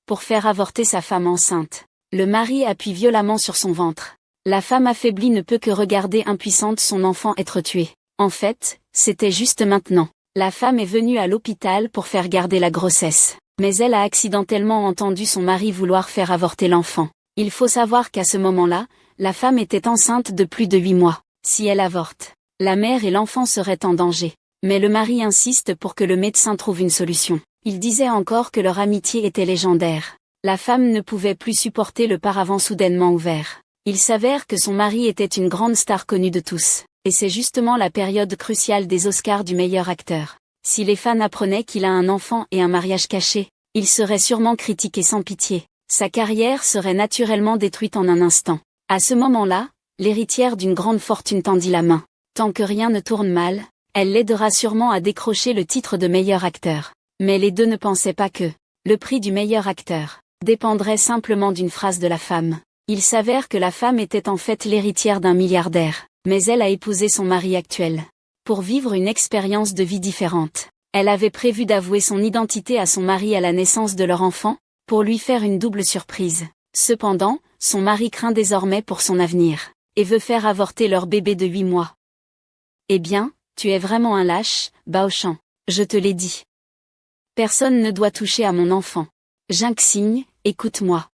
pour faire avorter sa femme enceinte. Le mari appuie violemment sur son ventre. La femme affaiblie ne peut que regarder impuissante son enfant être tué. En fait, c'était juste maintenant. La femme est venue à l'hôpital pour faire garder la grossesse. Mais elle a accidentellement entendu son mari vouloir faire avorter l'enfant. Il faut savoir qu'à ce moment-là, la femme était enceinte de plus de 8 mois. Si elle avorte, la mère et l'enfant seraient en danger. Mais le mari insiste pour que le médecin trouve une solution. Il disait encore que leur amitié était légendaire. La femme ne pouvait plus supporter le paravent soudainement ouvert. Il s'avère que son mari était une grande star connue de tous. Et c'est justement la période cruciale des Oscars du meilleur acteur. Si les fans apprenaient qu'il a un enfant et un mariage caché, il serait sûrement critiqué sans pitié. Sa carrière serait naturellement détruite en un instant. À ce moment-là, l'héritière d'une grande fortune tendit la main. Tant que rien ne tourne mal, elle l'aidera sûrement à décrocher le titre de meilleur acteur. Mais les deux ne pensaient pas que le prix du meilleur acteur dépendrait simplement d'une phrase de la femme. Il s'avère que la femme était en fait l'héritière d'un milliardaire, mais elle a épousé son mari actuel. Pour vivre une expérience de vie différente, elle avait prévu d'avouer son identité à son mari à la naissance de leur enfant, pour lui faire une double surprise. Cependant, son mari craint désormais pour son avenir, et veut faire avorter leur bébé de 8 mois. Eh bien, tu es vraiment un lâche, Baochan, je te l'ai dit. Personne ne doit toucher à mon enfant. Jinxing, écoute-moi.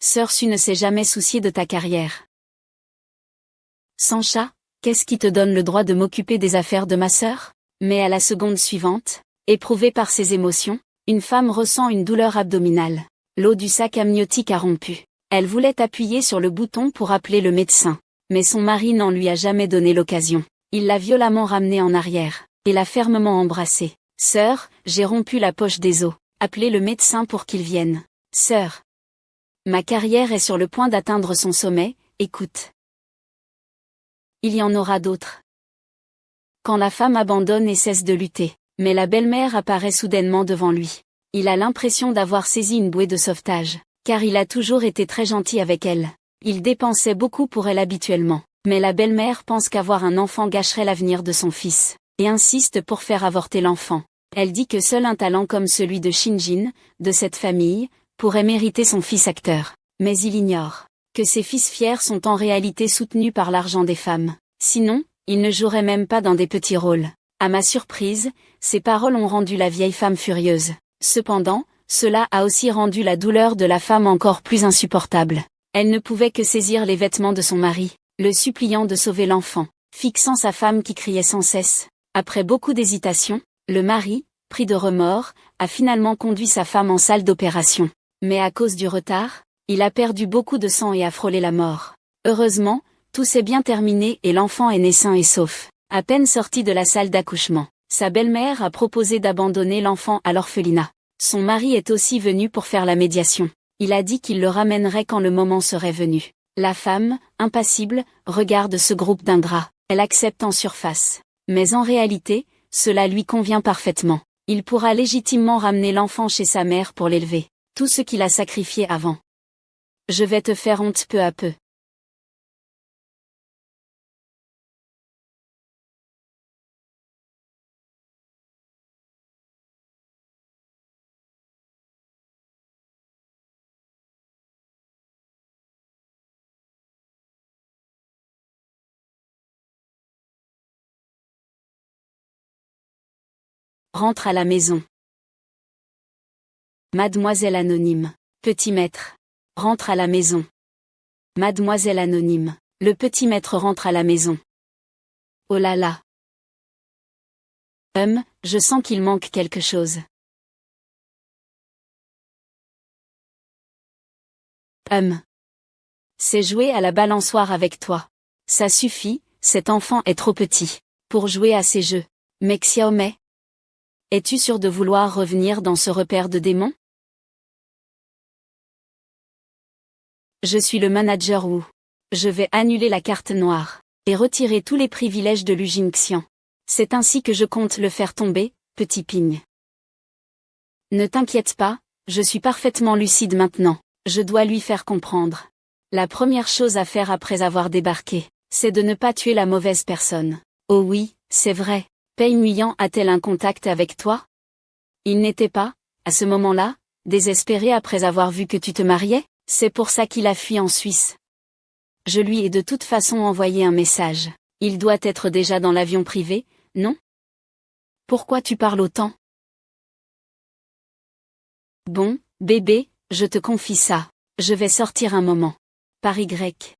Sœur Su ne s'est jamais souciée de ta carrière. Sancha, qu'est-ce qui te donne le droit de m'occuper des affaires de ma sœur? Mais à la seconde suivante, éprouvée par ses émotions, une femme ressent une douleur abdominale. L'eau du sac amniotique a rompu. Elle voulait appuyer sur le bouton pour appeler le médecin. Mais son mari n'en lui a jamais donné l'occasion. Il l'a violemment ramenée en arrière, et l'a fermement embrassée. Sœur, j'ai rompu la poche des os. Appelez le médecin pour qu'il vienne. Sœur. Ma carrière est sur le point d'atteindre son sommet, écoute. Il y en aura d'autres. Quand la femme abandonne et cesse de lutter, mais la belle-mère apparaît soudainement devant lui. Il a l'impression d'avoir saisi une bouée de sauvetage, car il a toujours été très gentil avec elle. Il dépensait beaucoup pour elle habituellement, mais la belle-mère pense qu'avoir un enfant gâcherait l'avenir de son fils, et insiste pour faire avorter l'enfant. Elle dit que seul un talent comme celui de Shinjin, de cette famille, pourrait mériter son fils acteur. Mais il ignore que ses fils fiers sont en réalité soutenus par l'argent des femmes. Sinon, il ne jouerait même pas dans des petits rôles. À ma surprise, ces paroles ont rendu la vieille femme furieuse. Cependant, cela a aussi rendu la douleur de la femme encore plus insupportable. Elle ne pouvait que saisir les vêtements de son mari, le suppliant de sauver l'enfant, fixant sa femme qui criait sans cesse. Après beaucoup d'hésitation, le mari, pris de remords, a finalement conduit sa femme en salle d'opération. Mais à cause du retard, il a perdu beaucoup de sang et a frôlé la mort. Heureusement, tout s'est bien terminé et l'enfant est né sain et sauf. À peine sorti de la salle d'accouchement, sa belle-mère a proposé d'abandonner l'enfant à l'orphelinat. Son mari est aussi venu pour faire la médiation. Il a dit qu'il le ramènerait quand le moment serait venu. La femme, impassible, regarde ce groupe d'ingrats. Elle accepte en surface. Mais en réalité, cela lui convient parfaitement. Il pourra légitimement ramener l'enfant chez sa mère pour l'élever. Tout ce qu'il a sacrifié avant. Je vais te faire honte peu à peu. Rentre à la maison. Mademoiselle anonyme. Petit maître. Rentre à la maison. Mademoiselle anonyme. Le petit maître rentre à la maison. Oh là là. Je sens qu'il manque quelque chose. C'est jouer à la balançoire avec toi. Ça suffit, cet enfant est trop petit pour jouer à ces jeux. Mais Xiaomei, es-tu sûr de vouloir revenir dans ce repère de démons? Je suis le manager Wu. Je vais annuler la carte noire et retirer tous les privilèges de Lu Jingxian. C'est ainsi que je compte le faire tomber, petit Ping. Ne t'inquiète pas, je suis parfaitement lucide maintenant. Je dois lui faire comprendre. La première chose à faire après avoir débarqué, c'est de ne pas tuer la mauvaise personne. Oh oui, c'est vrai. Pei Muyan a-t-elle un contact avec toi? Il n'était pas, à ce moment-là, désespéré après avoir vu que tu te mariais, c'est pour ça qu'il a fui en Suisse. Je lui ai de toute façon envoyé un message. Il doit être déjà dans l'avion privé, non? Pourquoi tu parles autant? Bon, bébé, je te confie ça. Je vais sortir un moment. Par Y.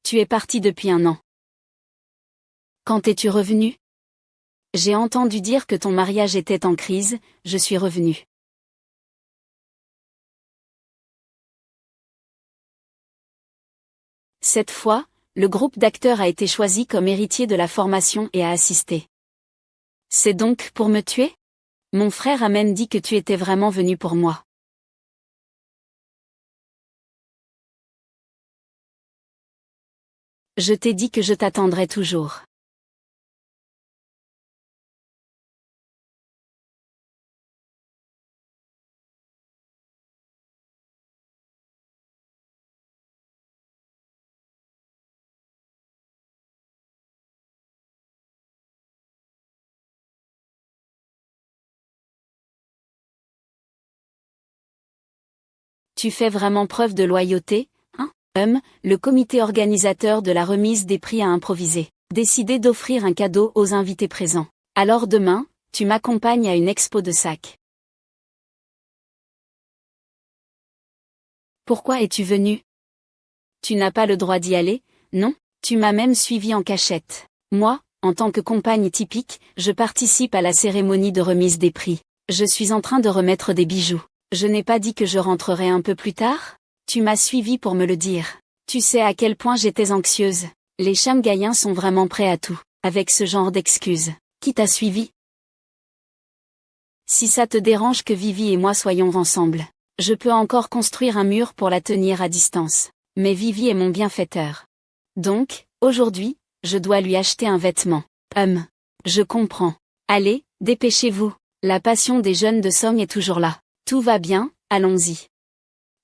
Tu es parti depuis un an. Quand es-tu revenu? J'ai entendu dire que ton mariage était en crise, je suis revenu. Cette fois, le groupe d'acteurs a été choisi comme héritier de la formation et a assisté. C'est donc pour me tuer? Mon frère a même dit que tu étais vraiment venu pour moi. Je t'ai dit que je t'attendrai toujours. Tu fais vraiment preuve de loyauté, hein? Le comité organisateur de la remise des prix a improvisé, décidé d'offrir un cadeau aux invités présents. Alors demain, tu m'accompagnes à une expo de sacs. Pourquoi es-tu venu? Tu n'as pas le droit d'y aller, non? Tu m'as même suivi en cachette. Moi, en tant que compagne typique, je participe à la cérémonie de remise des prix. Je suis en train de remettre des bijoux. Je n'ai pas dit que je rentrerai un peu plus tard? Tu m'as suivi pour me le dire. Tu sais à quel point j'étais anxieuse. Les Shamgaïens sont vraiment prêts à tout, avec ce genre d'excuses. Qui t'a suivi? Si ça te dérange que Vivi et moi soyons ensemble, je peux encore construire un mur pour la tenir à distance. Mais Vivi est mon bienfaiteur. Donc, aujourd'hui, je dois lui acheter un vêtement. Je comprends. Allez, dépêchez-vous. La passion des jeunes de Song est toujours là. Tout va bien, allons-y.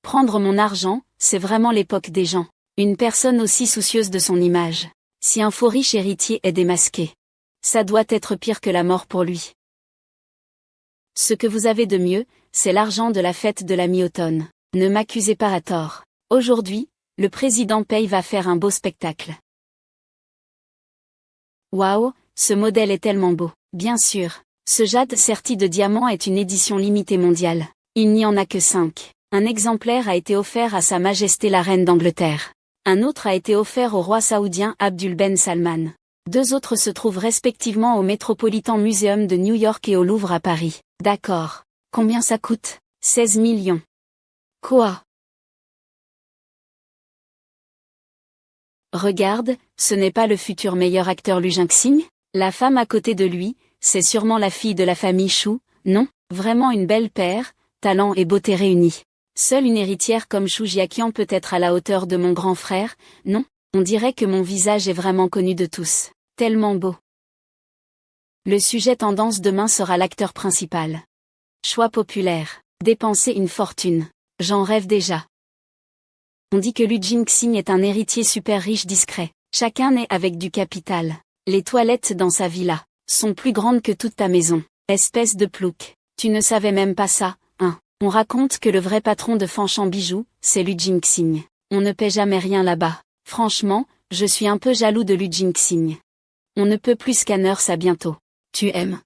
Prendre mon argent, c'est vraiment l'époque des gens. Une personne aussi soucieuse de son image. Si un faux riche héritier est démasqué, ça doit être pire que la mort pour lui. Ce que vous avez de mieux, c'est l'argent de la fête de la mi-automne. Ne m'accusez pas à tort. Aujourd'hui, le président Pei va faire un beau spectacle. Waouh, ce modèle est tellement beau. Bien sûr, ce jade serti de diamants est une édition limitée mondiale. Il n'y en a que 5. Un exemplaire a été offert à Sa Majesté la Reine d'Angleterre. Un autre a été offert au roi saoudien Abdul Ben Salman. 2 autres se trouvent respectivement au Metropolitan Museum de New York et au Louvre à Paris. D'accord. Combien ça coûte? 16 millions. Quoi? Regarde, ce n'est pas le futur meilleur acteur Lu Jinxing? La femme à côté de lui, c'est sûrement la fille de la famille Shu, non? Vraiment une belle paire, talent et beauté réunis. Seule une héritière comme Shu Jiaqian peut être à la hauteur de mon grand frère, non? On dirait que mon visage est vraiment connu de tous. Tellement beau. Le sujet tendance demain sera l'acteur principal. Choix populaire. Dépenser une fortune. J'en rêve déjà. On dit que Lu Jinxing est un héritier super riche discret. Chacun naît avec du capital. Les toilettes dans sa villa sont plus grandes que toute ta maison. Espèce de plouc. Tu ne savais même pas ça, hein? On raconte que le vrai patron de Fanchan Bijoux, c'est Lu Jinxing. On ne paie jamais rien là-bas. Franchement, je suis un peu jaloux de Lu Jinxing. On ne peut plus scanner ça bientôt. Tu aimes?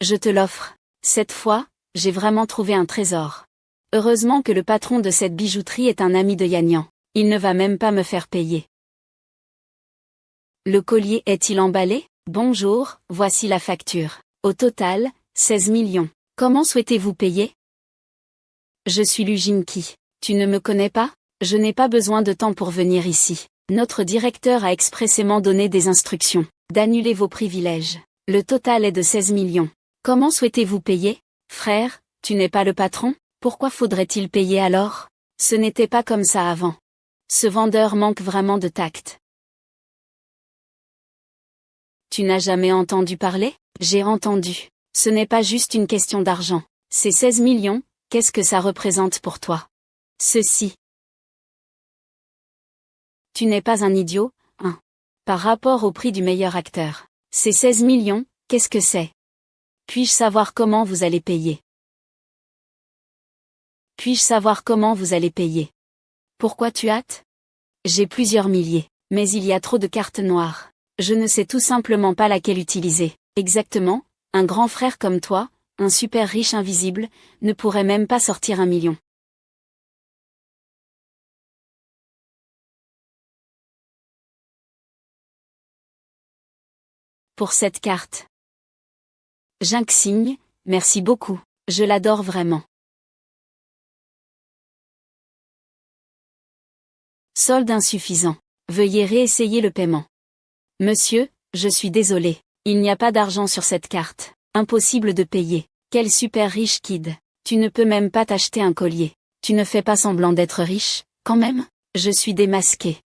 Je te l'offre. Cette fois, j'ai vraiment trouvé un trésor. Heureusement que le patron de cette bijouterie est un ami de Yanyan. Il ne va même pas me faire payer. Le collier est-il emballé? Bonjour, voici la facture. Au total, 16 millions. Comment souhaitez-vous payer? Je suis Lu Jinqi. Tu ne me connais pas? Je n'ai pas besoin de temps pour venir ici. Notre directeur a expressément donné des instructions d'annuler vos privilèges. Le total est de 16 millions. Comment souhaitez-vous payer? Frère, tu n'es pas le patron? Pourquoi faudrait-il payer alors? Ce n'était pas comme ça avant. Ce vendeur manque vraiment de tact. Tu n'as jamais entendu parler? J'ai entendu. Ce n'est pas juste une question d'argent. C'est 16 millions, Qu'est-ce que ça représente pour toi? Ceci. Tu n'es pas un idiot, hein? Par rapport au prix du meilleur acteur. C'est 16 millions, qu'est-ce que c'est? Puis-je savoir comment vous allez payer? Puis-je savoir comment vous allez payer? Pourquoi tu hâtes? J'ai plusieurs milliers, mais il y a trop de cartes noires. Je ne sais tout simplement pas laquelle utiliser. Exactement, un grand frère comme toi, un super riche invisible, ne pourrait même pas sortir 1 million. Pour cette carte. Jinxing, merci beaucoup, je l'adore vraiment. Solde insuffisant. Veuillez réessayer le paiement. Monsieur, je suis désolé. Il n'y a pas d'argent sur cette carte. Impossible de payer. Quel super riche kid. Tu ne peux même pas t'acheter un collier. Tu ne fais pas semblant d'être riche, quand même? Je suis démasqué.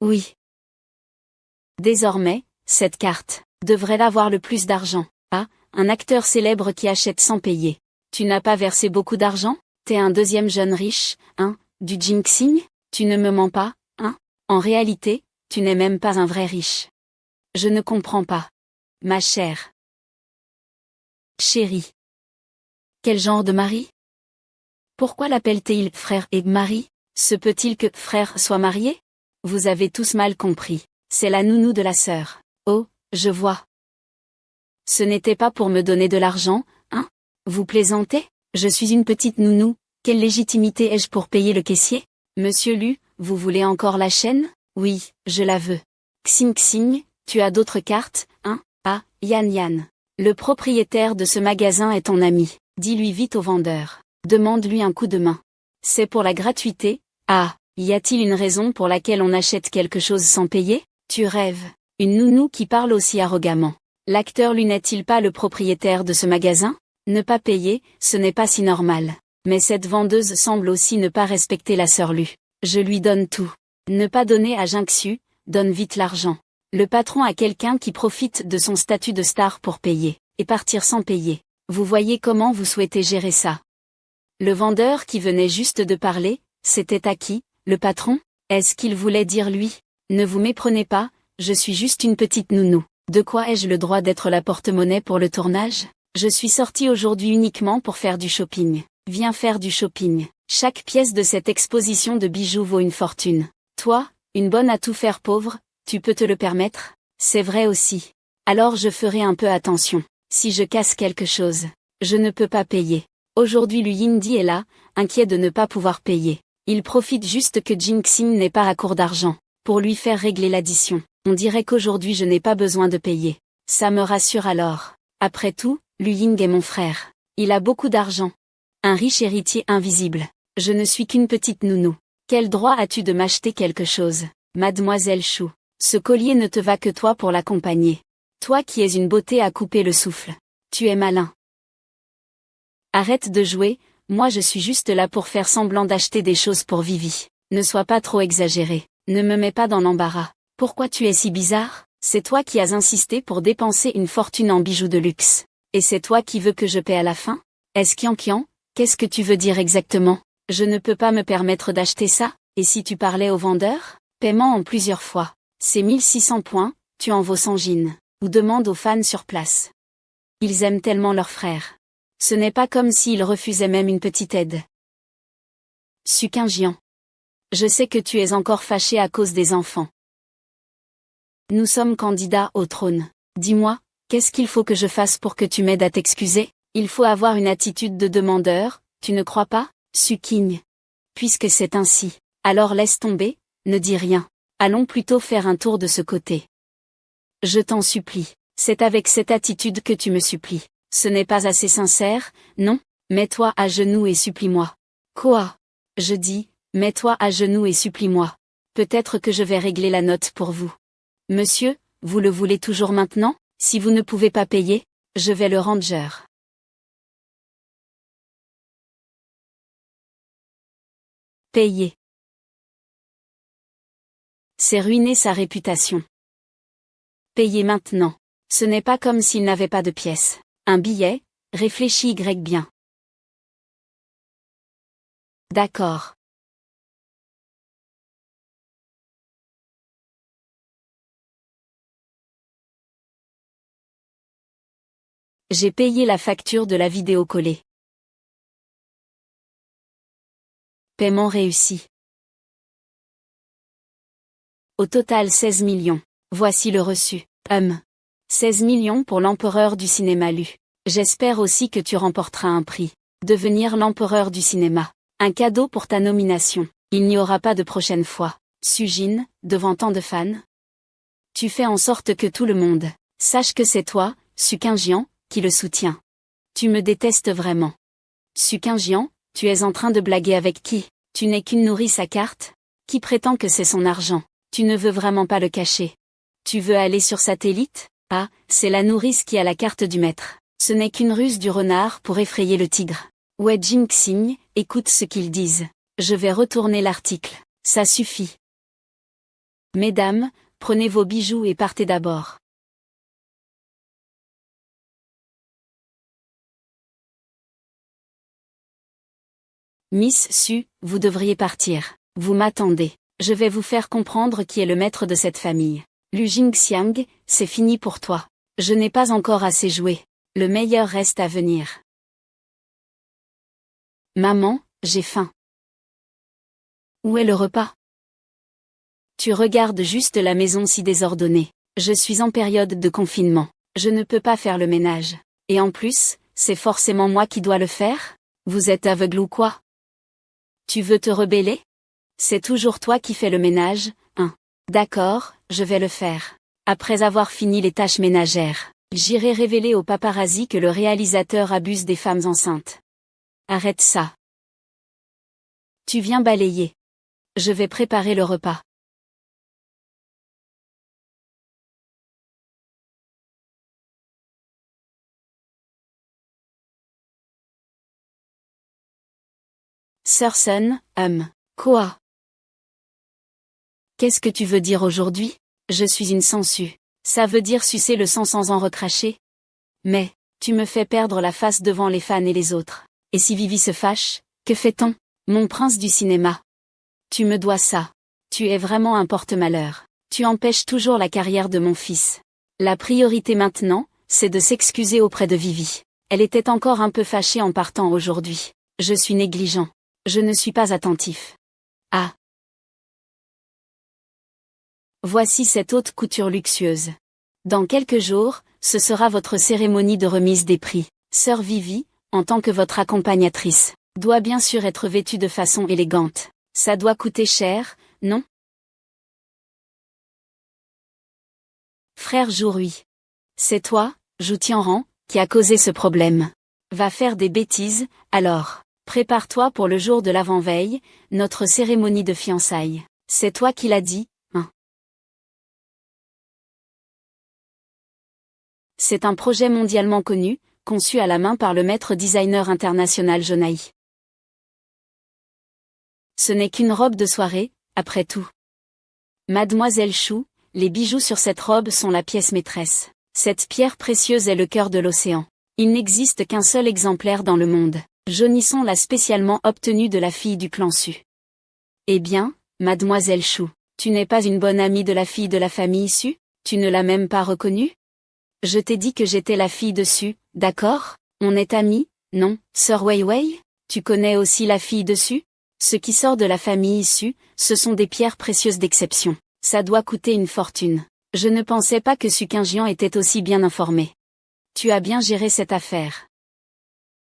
Oui. Désormais, cette carte devrait avoir le plus d'argent. Ah, un acteur célèbre qui achète sans payer. Tu n'as pas versé beaucoup d'argent? T'es un deuxième jeune riche, hein? Du jinxing? Tu ne me mens pas, hein? En réalité, tu n'es même pas un vrai riche. Je ne comprends pas. Ma chère. Chérie. Quel genre de mari? Pourquoi l'appelle-t-il frère et mari? Se peut-il que frère soit marié? Vous avez tous mal compris. C'est la nounou de la sœur. Oh, je vois. Ce n'était pas pour me donner de l'argent, hein? Vous plaisantez? Je suis une petite nounou, quelle légitimité ai-je pour payer le caissier? Monsieur Lu, vous voulez encore la chaîne? Oui, je la veux. Xing Xing, tu as d'autres cartes, hein? Ah, Yan Yan. Le propriétaire de ce magasin est ton ami. Dis-lui vite au vendeur. Demande-lui un coup de main. C'est pour la gratuité? Ah, y a-t-il une raison pour laquelle on achète quelque chose sans payer? Tu rêves. Une nounou qui parle aussi arrogamment. L'acteur Lu n'est-il pas le propriétaire de ce magasin? Ne pas payer, ce n'est pas si normal. Mais cette vendeuse semble aussi ne pas respecter la sœur Lu. Je lui donne tout. Ne pas donner à Jinxu, donne vite l'argent. Le patron a quelqu'un qui profite de son statut de star pour payer, et partir sans payer. Vous voyez comment vous souhaitez gérer ça. Le vendeur qui venait juste de parler, c'était à qui? Le patron? Est-ce qu'il voulait dire lui? Ne vous méprenez pas, je suis juste une petite nounou. De quoi ai-je le droit d'être la porte-monnaie pour le tournage? Je suis sortie aujourd'hui uniquement pour faire du shopping. Viens faire du shopping. Chaque pièce de cette exposition de bijoux vaut une fortune. Toi, une bonne à tout faire pauvre, tu peux te le permettre? C'est vrai aussi. Alors je ferai un peu attention. Si je casse quelque chose, je ne peux pas payer. Aujourd'hui Lu Yindi est là, inquiet de ne pas pouvoir payer. Il profite juste que Jinxing n'est pas à court d'argent, pour lui faire régler l'addition. On dirait qu'aujourd'hui je n'ai pas besoin de payer. Ça me rassure alors. Après tout, Lu Ying est mon frère. Il a beaucoup d'argent. Un riche héritier invisible. Je ne suis qu'une petite nounou. Quel droit as-tu de m'acheter quelque chose, mademoiselle Chou? Ce collier ne te va que toi pour l'accompagner. Toi qui es une beauté à couper le souffle. Tu es malin. Arrête de jouer, moi je suis juste là pour faire semblant d'acheter des choses pour Vivi. Ne sois pas trop exagéré. Ne me mets pas dans l'embarras. Pourquoi tu es si bizarre? C'est toi qui as insisté pour dépenser une fortune en bijoux de luxe. Et c'est toi qui veux que je paie à la fin? Est-ce Kian? Qu'est-ce que tu veux dire exactement? Je ne peux pas me permettre d'acheter ça, et si tu parlais au vendeur? Paiement en plusieurs fois. C'est 1600 points, tu en vaux 100 gines. Ou demande aux fans sur place. Ils aiment tellement leur frère. Ce n'est pas comme s'ils refusaient même une petite aide. Sukinjian. Je sais que tu es encore fâché à cause des enfants. Nous sommes candidats au trône. Dis-moi, qu'est-ce qu'il faut que je fasse pour que tu m'aides à t'excuser? Il faut avoir une attitude de demandeur, tu ne crois pas, Suking? Puisque c'est ainsi, alors laisse tomber, ne dis rien. Allons plutôt faire un tour de ce côté. Je t'en supplie, c'est avec cette attitude que tu me supplies. Ce n'est pas assez sincère, non? Mets-toi à genoux et supplie-moi. Quoi? Je dis, mets-toi à genoux et supplie-moi. Peut-être que je vais régler la note pour vous. Monsieur, vous le voulez toujours maintenant? Si vous ne pouvez pas payer, je vais le ranger. Payer. C'est ruiner sa réputation. Payer maintenant. Ce n'est pas comme s'il n'avait pas de pièces. Un billet, réfléchis Y bien. D'accord. J'ai payé la facture de la vidéo collée. Paiement réussi. Au total 16 millions. Voici le reçu. 16 millions pour l'empereur du cinéma Lu. J'espère aussi que tu remporteras un prix. Devenir l'empereur du cinéma. Un cadeau pour ta nomination. Il n'y aura pas de prochaine fois. Sujin, devant tant de fans. Tu fais en sorte que tout le monde sache que c'est toi, Sukinjian, qui le soutient. Tu me détestes vraiment. Sukinjian, tu es en train de blaguer avec qui? Tu n'es qu'une nourrice à cartes? Qui prétend que c'est son argent? Tu ne veux vraiment pas le cacher. Tu veux aller sur satellite? Ah, c'est la nourrice qui a la carte du maître. Ce n'est qu'une ruse du renard pour effrayer le tigre. Ouais Jinxing, écoute ce qu'ils disent. Je vais retourner l'article. Ça suffit. Mesdames, prenez vos bijoux et partez d'abord. Miss Su, vous devriez partir. Vous m'attendez. Je vais vous faire comprendre qui est le maître de cette famille. Lu Jingxiang, c'est fini pour toi. Je n'ai pas encore assez joué. Le meilleur reste à venir. Maman, j'ai faim. Où est le repas? Tu regardes juste la maison si désordonnée. Je suis en période de confinement. Je ne peux pas faire le ménage. Et en plus, c'est forcément moi qui dois le faire? Vous êtes aveugle ou quoi? Tu veux te rebeller? C'est toujours toi qui fais le ménage, hein? D'accord, je vais le faire. Après avoir fini les tâches ménagères, j'irai révéler au paparazzi que le réalisateur abuse des femmes enceintes. Arrête ça. Tu viens balayer. Je vais préparer le repas. Sir Sun, quoi? Qu'est-ce que tu veux dire aujourd'hui? Je suis une sangsue. Ça veut dire sucer le sang sans en recracher? Mais, tu me fais perdre la face devant les fans et les autres. Et si Vivi se fâche, que fait-on? Mon prince du cinéma. Tu me dois ça. Tu es vraiment un porte-malheur. Tu empêches toujours la carrière de mon fils. La priorité maintenant, c'est de s'excuser auprès de Vivi. Elle était encore un peu fâchée en partant aujourd'hui. Je suis négligent. Je ne suis pas attentif. Ah. Voici cette haute couture luxueuse. Dans quelques jours, ce sera votre cérémonie de remise des prix. Sœur Vivi, en tant que votre accompagnatrice, doit bien sûr être vêtue de façon élégante. Ça doit coûter cher, non? Frère Jourui. C'est toi, Zhu Tianran, qui a causé ce problème. Va faire des bêtises, alors. Prépare-toi pour le jour de l'avant-veille, notre cérémonie de fiançailles. C'est toi qui l'as dit, hein? C'est un projet mondialement connu, conçu à la main par le maître designer international Jonai. Ce n'est qu'une robe de soirée, après tout. Mademoiselle Chou, les bijoux sur cette robe sont la pièce maîtresse. Cette pierre précieuse est le cœur de l'océan. Il n'existe qu'un seul exemplaire dans le monde. Jonisson l'a spécialement obtenu de la fille du clan Su. Eh bien, Mademoiselle Chou, tu n'es pas une bonne amie de la fille de la famille Su? Tu ne l'as même pas reconnue? Je t'ai dit que j'étais la fille de Su, d'accord? On est amis, non, Sœur Weiwei? Tu connais aussi la fille de Su? Ce qui sort de la famille Su, ce sont des pierres précieuses d'exception. Ça doit coûter une fortune. Je ne pensais pas que Sukinjian était aussi bien informé. Tu as bien géré cette affaire.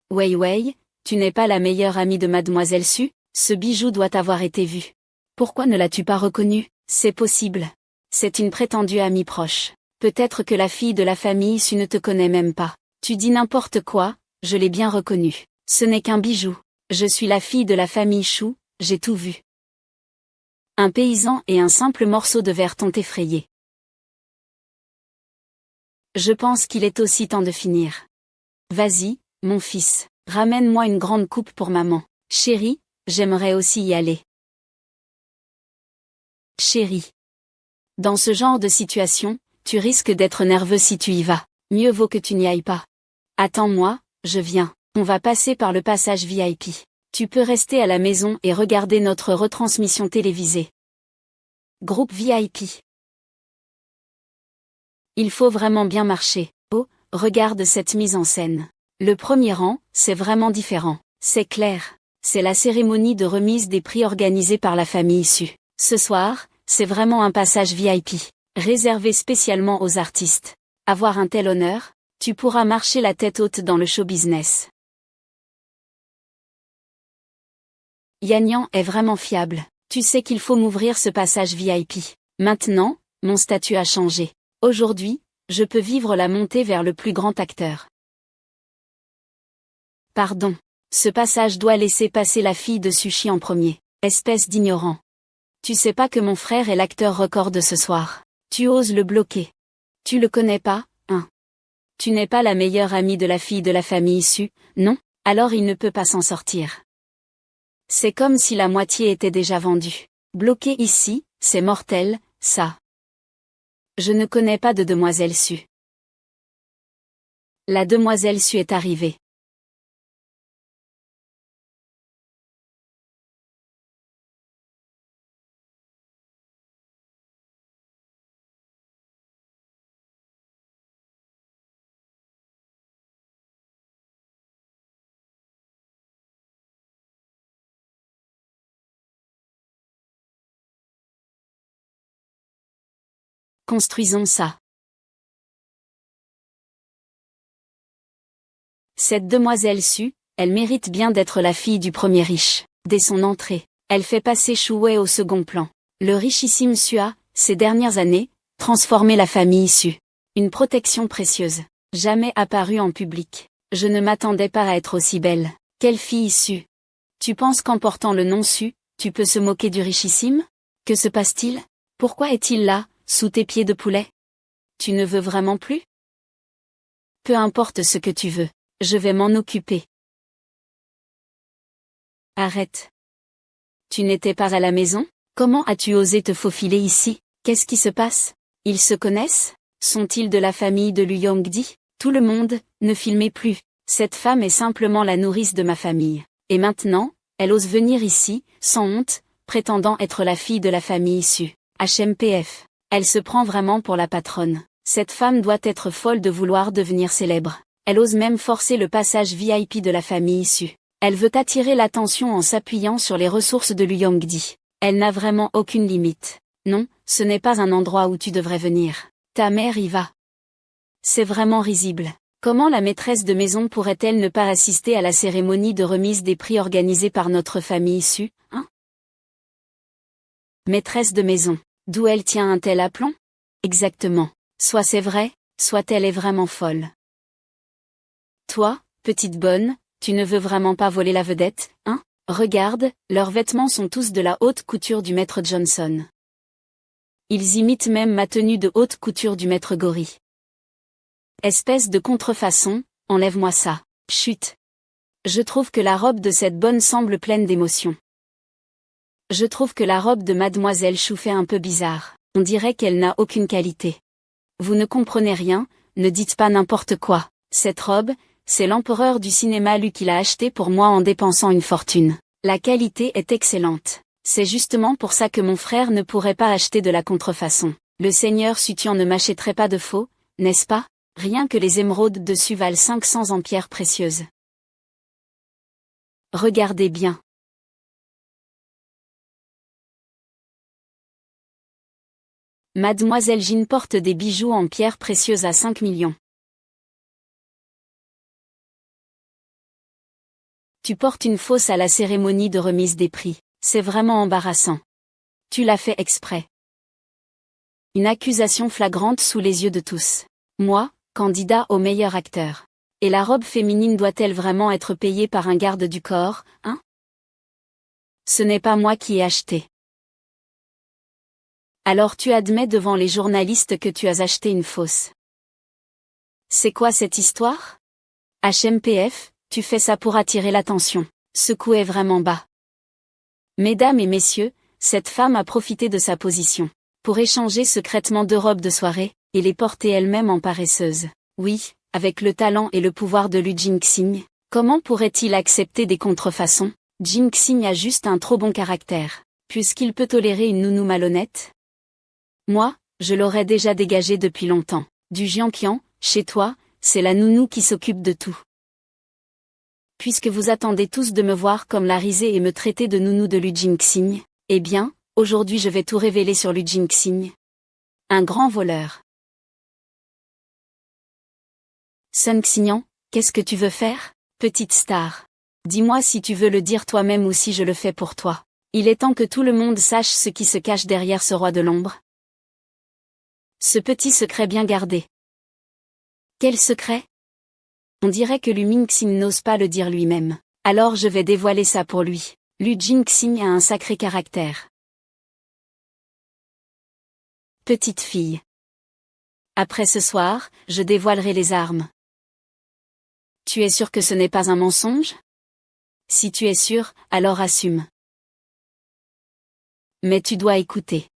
Weiwei, tu n'es pas la meilleure amie de Mademoiselle Su, ce bijou doit avoir été vu. Pourquoi ne l'as-tu pas reconnu? C'est possible. C'est une prétendue amie proche. Peut-être que la fille de la famille Su ne te connaît même pas. Tu dis n'importe quoi, je l'ai bien reconnu. Ce n'est qu'un bijou. Je suis la fille de la famille Chou, j'ai tout vu. Un paysan et un simple morceau de verre t'ont effrayé. Je pense qu'il est aussi temps de finir. Vas-y, mon fils, ramène-moi une grande coupe pour maman. Chérie, j'aimerais aussi y aller. Chérie. Dans ce genre de situation, tu risques d'être nerveux si tu y vas. Mieux vaut que tu n'y ailles pas. Attends-moi, je viens. On va passer par le passage VIP. Tu peux rester à la maison et regarder notre retransmission télévisée. Groupe VIP. Il faut vraiment bien marcher. Oh, regarde cette mise en scène. Le premier rang, c'est vraiment différent. C'est clair. C'est la cérémonie de remise des prix organisée par la famille issue. Ce soir, c'est vraiment un passage VIP, réservé spécialement aux artistes. Avoir un tel honneur, tu pourras marcher la tête haute dans le show business. Yanyan est vraiment fiable. Tu sais qu'il faut m'ouvrir ce passage VIP. Maintenant, mon statut a changé. Aujourd'hui, je peux vivre la montée vers le plus grand acteur. Pardon. Ce passage doit laisser passer la fille de Sushi en premier. Espèce d'ignorant. Tu sais pas que mon frère est l'acteur record de ce soir. Tu oses le bloquer. Tu le connais pas, hein? Tu n'es pas la meilleure amie de la fille de la famille issue, non? Alors il ne peut pas s'en sortir. C'est comme si la moitié était déjà vendue. Bloqué ici, c'est mortel, ça. Je ne connais pas de demoiselle Su. La demoiselle Su est arrivée. Construisons ça. Cette demoiselle Su, elle mérite bien d'être la fille du premier riche. Dès son entrée, elle fait passer Chouet au second plan. Le richissime Su a, ces dernières années, transformé la famille Su. Une protection précieuse. Jamais apparue en public. Je ne m'attendais pas à être aussi belle. Quelle fille Su. Tu penses qu'en portant le nom Su, tu peux se moquer du richissime? Que se passe-t-il? Pourquoi est-il là, sous tes pieds de poulet? Tu ne veux vraiment plus? Peu importe ce que tu veux, je vais m'en occuper. Arrête. Tu n'étais pas à la maison? Comment as-tu osé te faufiler ici? Qu'est-ce qui se passe? Ils se connaissent? Sont-ils de la famille de Lu Yongdi? Tout le monde, ne filmez plus. Cette femme est simplement la nourrice de ma famille. Et maintenant, elle ose venir ici, sans honte, prétendant être la fille de la famille issue. HMPF. Elle se prend vraiment pour la patronne. Cette femme doit être folle de vouloir devenir célèbre. Elle ose même forcer le passage VIP de la famille issue. Elle veut attirer l'attention en s'appuyant sur les ressources de Lu Yongdi. Elle n'a vraiment aucune limite. Non, ce n'est pas un endroit où tu devrais venir. Ta mère y va. C'est vraiment risible. Comment la maîtresse de maison pourrait-elle ne pas assister à la cérémonie de remise des prix organisée par notre famille issue, hein? Maîtresse de maison. D'où elle tient un tel aplomb? Exactement. Soit c'est vrai, soit elle est vraiment folle. Toi, petite bonne, tu ne veux vraiment pas voler la vedette, hein? Regarde, leurs vêtements sont tous de la haute couture du maître Johnson. Ils imitent même ma tenue de haute couture du maître Gori. Espèce de contrefaçon, enlève-moi ça. Chut. Je trouve que la robe de cette bonne semble pleine d'émotions. Je trouve que la robe de mademoiselle Chou fait un peu bizarre. On dirait qu'elle n'a aucune qualité. Vous ne comprenez rien, ne dites pas n'importe quoi. Cette robe, c'est l'empereur du cinéma Lu qui l'a achetée pour moi en dépensant une fortune. La qualité est excellente. C'est justement pour ça que mon frère ne pourrait pas acheter de la contrefaçon. Le seigneur Sutian ne m'achèterait pas de faux, n'est-ce pas? Rien que les émeraudes dessus valent 500 en pierres précieuses. Regardez bien. Mademoiselle Jean porte des bijoux en pierres précieuses à 5 millions. Tu portes une fausse à la cérémonie de remise des prix. C'est vraiment embarrassant. Tu l'as fait exprès. Une accusation flagrante sous les yeux de tous. Moi, candidat au meilleur acteur. Et la robe féminine doit-elle vraiment être payée par un garde du corps, hein? Ce n'est pas moi qui ai acheté. Alors tu admets devant les journalistes que tu as acheté une fausse. C'est quoi cette histoire? HMPF, tu fais ça pour attirer l'attention. Secouez vraiment bas. Mesdames et messieurs, cette femme a profité de sa position pour échanger secrètement 2 robes de soirée, et les porter elle-même en paresseuse. Oui, avec le talent et le pouvoir de Lu Jingxing, comment pourrait-il accepter des contrefaçons? Jinxing a juste un trop bon caractère. Puisqu'il peut tolérer une nounou malhonnête? Moi, je l'aurais déjà dégagé depuis longtemps. Du Jianqian, chez toi, c'est la nounou qui s'occupe de tout. Puisque vous attendez tous de me voir comme la risée et me traiter de nounou de Lu Jinxing, eh bien, aujourd'hui je vais tout révéler sur Lu Jinxing. Un grand voleur. Sun Xian, qu'est-ce que tu veux faire, petite star? Dis-moi si tu veux le dire toi-même ou si je le fais pour toi. Il est temps que tout le monde sache ce qui se cache derrière ce roi de l'ombre. Ce petit secret bien gardé. Quel secret? On dirait que Lu Mingxing n'ose pas le dire lui-même. Alors je vais dévoiler ça pour lui. Lu Jinxing a un sacré caractère. Petite fille. Après ce soir, je dévoilerai les armes. Tu es sûr que ce n'est pas un mensonge? Si tu es sûr, alors assume. Mais tu dois écouter.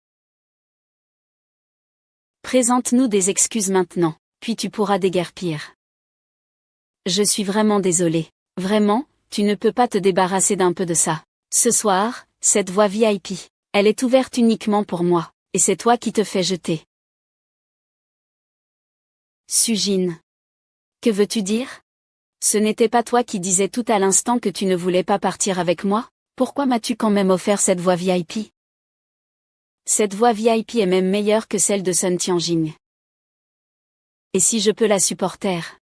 Présente-nous des excuses maintenant, puis tu pourras déguerpir. Je suis vraiment désolée. Vraiment, tu ne peux pas te débarrasser d'un peu de ça. Ce soir, cette voie VIP, elle est ouverte uniquement pour moi, et c'est toi qui te fais jeter. Sujin. Que veux-tu dire? Ce n'était pas toi qui disais tout à l'instant que tu ne voulais pas partir avec moi? Pourquoi m'as-tu quand même offert cette voie VIP? Cette voie VIP est même meilleure que celle de Sun Tianjing. Et si je peux la supporter?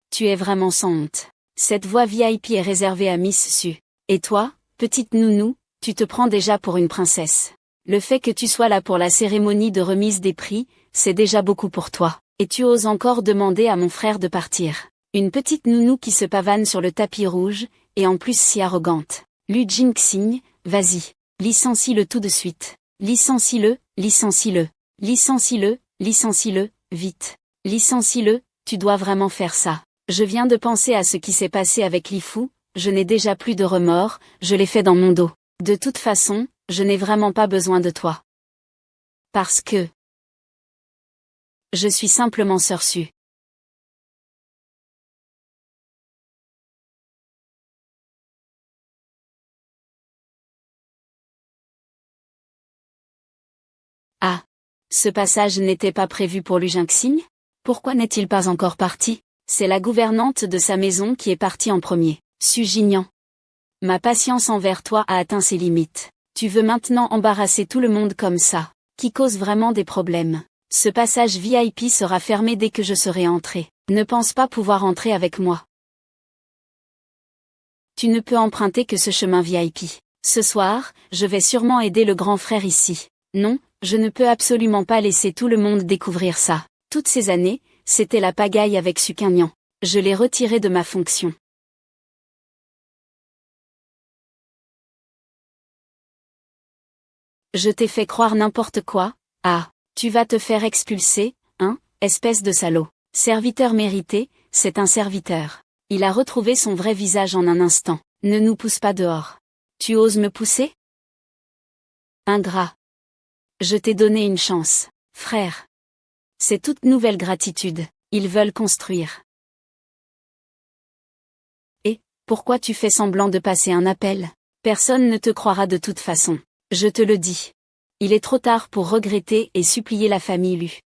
Tu es vraiment sans honte. Cette voie VIP est réservée à Miss Su. Et toi, petite nounou, tu te prends déjà pour une princesse. Le fait que tu sois là pour la cérémonie de remise des prix, c'est déjà beaucoup pour toi. Et tu oses encore demander à mon frère de partir. Une petite nounou qui se pavane sur le tapis rouge, et en plus si arrogante. Lu Jinxing, vas-y, licencie-le tout de suite. Licencie-le, licencie-le. Licencie-le, licencie-le, vite. Licencie-le, tu dois vraiment faire ça. Je viens de penser à ce qui s'est passé avec Li Fu, je n'ai déjà plus de remords, je l'ai fait dans mon dos. De toute façon, je n'ai vraiment pas besoin de toi. Parce que je suis simplement Sœur Su. Ah, ce passage n'était pas prévu pour Lu Jinxing? Pourquoi n'est-il pas encore parti? C'est la gouvernante de sa maison qui est partie en premier. Su Jinian. Ma patience envers toi a atteint ses limites. Tu veux maintenant embarrasser tout le monde comme ça, qui cause vraiment des problèmes. Ce passage VIP sera fermé dès que je serai entré. Ne pense pas pouvoir entrer avec moi. Tu ne peux emprunter que ce chemin VIP. Ce soir, je vais sûrement aider le grand frère ici. Non, je ne peux absolument pas laisser tout le monde découvrir ça. Toutes ces années, c'était la pagaille avec Su Qingnian. Je l'ai retiré de ma fonction. Je t'ai fait croire n'importe quoi? Ah, tu vas te faire expulser, hein, espèce de salaud. Serviteur mérité, c'est un serviteur. Il a retrouvé son vrai visage en un instant. Ne nous pousse pas dehors. Tu oses me pousser? Ingrat. Je t'ai donné une chance, frère. C'est toute nouvelle gratitude. Ils veulent construire. Et, pourquoi tu fais semblant de passer un appel? Personne ne te croira de toute façon. Je te le dis. Il est trop tard pour regretter et supplier la famille Lu.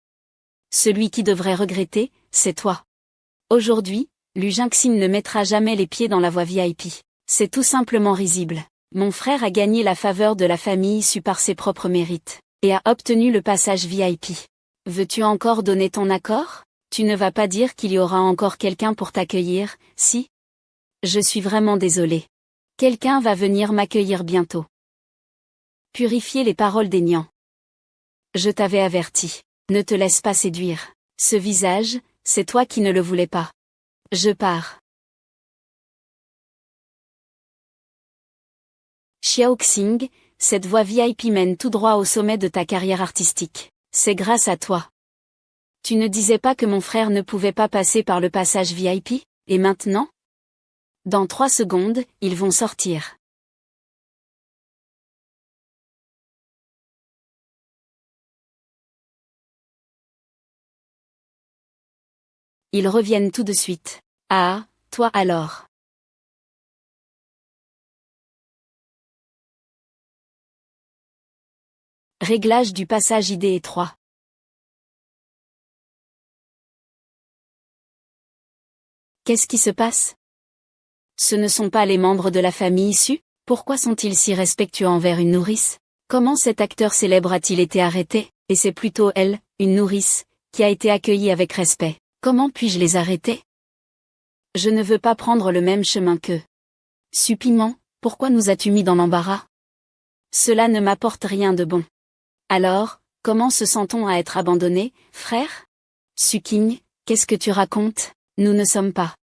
Celui qui devrait regretter, c'est toi. Aujourd'hui, Lu Jinxing ne mettra jamais les pieds dans la voie VIP. C'est tout simplement risible. Mon frère a gagné la faveur de la famille Su par ses propres mérites, et a obtenu le passage VIP. Veux-tu encore donner ton accord? Tu ne vas pas dire qu'il y aura encore quelqu'un pour t'accueillir, si? Je suis vraiment désolée. Quelqu'un va venir m'accueillir bientôt. Purifier les paroles des Nians. Je t'avais averti. Ne te laisse pas séduire. Ce visage, c'est toi qui ne le voulais pas. Je pars. Xiaoxing, cette voie VIP mène tout droit au sommet de ta carrière artistique. C'est grâce à toi. Tu ne disais pas que mon frère ne pouvait pas passer par le passage VIP, et maintenant? Dans 3 secondes, ils vont sortir. Ils reviennent tout de suite. Ah, toi alors. Réglage du passage IDE 3. Qu'est-ce qui se passe? Ce ne sont pas les membres de la famille issue? Pourquoi sont-ils si respectueux envers une nourrice? Comment cet acteur célèbre a-t-il été arrêté? Et c'est plutôt elle, une nourrice, qui a été accueillie avec respect. Comment puis-je les arrêter? Je ne veux pas prendre le même chemin qu'eux. Suppiment, pourquoi nous as-tu mis dans l'embarras? Cela ne m'apporte rien de bon. Alors, comment se sent-on à être abandonné, frère? Suking, qu'est-ce que tu racontes? Nous ne sommes pas.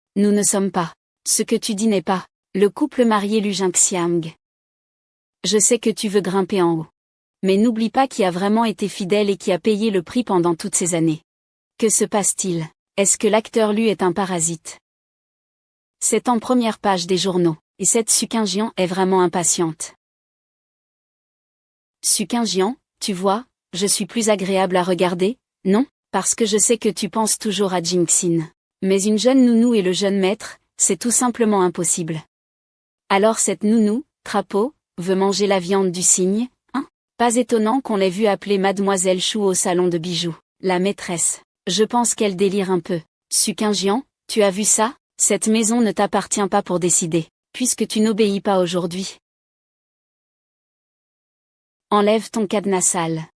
Ce que tu dis n'est pas. Le couple marié Lu Jinxiang. Je sais que tu veux grimper en haut. Mais n'oublie pas qui a vraiment été fidèle et qui a payé le prix pendant toutes ces années. Que se passe-t-il? Est-ce que l'acteur Lu est un parasite? C'est en première page des journaux, et cette Suking est vraiment impatiente. Suking, tu vois, je suis plus agréable à regarder, non? Parce que je sais que tu penses toujours à Jinxin. Mais une jeune nounou et le jeune maître, c'est tout simplement impossible. Alors cette nounou, Crapaud, veut manger la viande du cygne, hein? Pas étonnant qu'on l'ait vue appeler Mademoiselle Chou au salon de bijoux, la maîtresse. Je pense qu'elle délire un peu. Suking, tu as vu ça? Cette maison ne t'appartient pas pour décider, puisque tu n'obéis pas aujourd'hui. Enlève ton cadenas sale.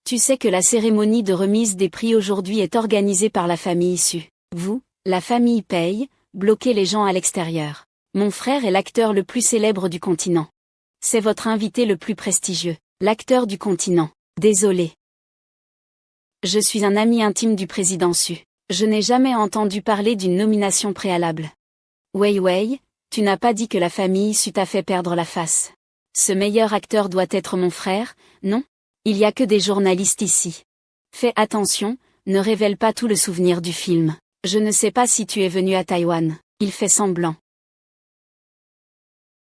Tu sais que la cérémonie de remise des prix aujourd'hui est organisée par la famille issue. Vous, la famille paye, bloquez les gens à l'extérieur. Mon frère est l'acteur le plus célèbre du continent. C'est votre invité le plus prestigieux, l'acteur du continent. Désolé. Je suis un ami intime du président Su. Je n'ai jamais entendu parler d'une nomination préalable. Wei Wei, tu n'as pas dit que la famille Su t'a fait perdre la face. Ce meilleur acteur doit être mon frère, non? Il y a que des journalistes ici. Fais attention, ne révèle pas tout le souvenir du film. Je ne sais pas si tu es venu à Taïwan. Il fait semblant.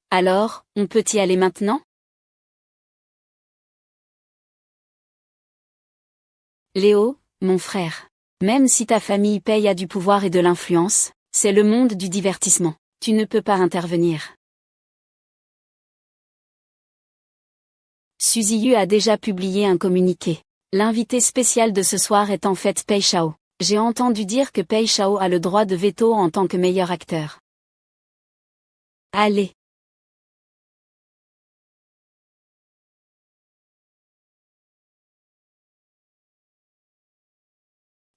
Alors, on peut y aller maintenant? Léo, mon frère. Même si ta famille paye a du pouvoir et de l'influence, c'est le monde du divertissement. Tu ne peux pas intervenir. Suzy Yu a déjà publié un communiqué. L'invité spécial de ce soir est en fait Pei Shao. J'ai entendu dire que Pei Shao a le droit de veto en tant que meilleur acteur. Allez.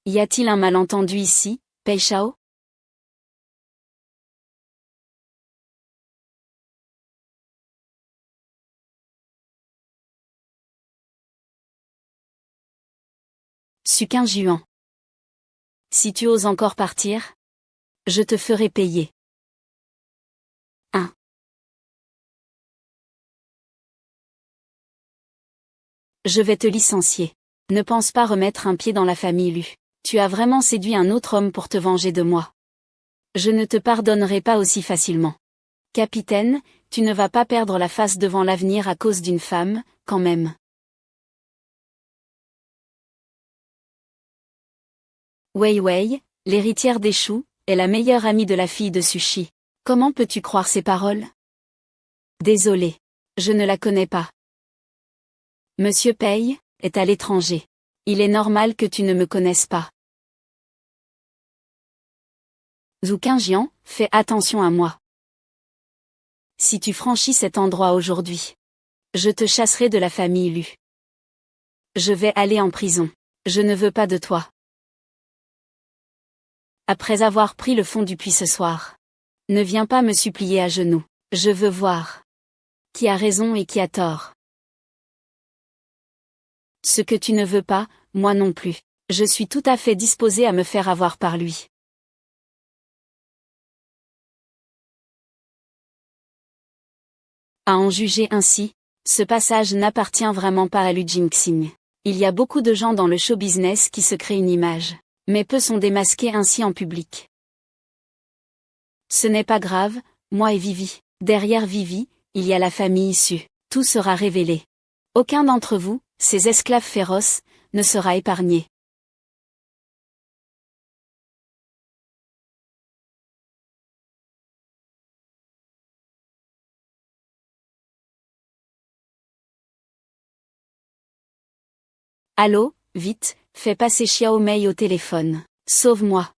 Y a-t-il un malentendu ici, Pei Shao? Suking. Si tu oses encore partir, je te ferai payer. 1. Je vais te licencier. Ne pense pas remettre un pied dans la famille Lu. Tu as vraiment séduit un autre homme pour te venger de moi. Je ne te pardonnerai pas aussi facilement. Capitaine, tu ne vas pas perdre la face devant l'avenir à cause d'une femme, quand même. Wei Wei, l'héritière des choux, est la meilleure amie de la fille de Sushi. Comment peux-tu croire ces paroles? Désolé. Je ne la connais pas. Monsieur Pei est à l'étranger. Il est normal que tu ne me connaisses pas. Zhu Qingjian, fais attention à moi. Si tu franchis cet endroit aujourd'hui, je te chasserai de la famille Lu. Je vais aller en prison. Je ne veux pas de toi. Après avoir pris le fond du puits ce soir, ne viens pas me supplier à genoux. Je veux voir qui a raison et qui a tort. Ce que tu ne veux pas, moi non plus. Je suis tout à fait disposé à me faire avoir par lui. À en juger ainsi, ce passage n'appartient vraiment pas à Lu Jinxing. Il y a beaucoup de gens dans le show business qui se créent une image. mais peu sont démasqués ainsi en public. Ce n'est pas grave, moi et Vivi. Derrière Vivi, il y a la famille issue. Tout sera révélé. Aucun d'entre vous, ces esclaves féroces, ne sera épargné. Allô, vite, fais passer Xiao Mei au téléphone. Sauve-moi.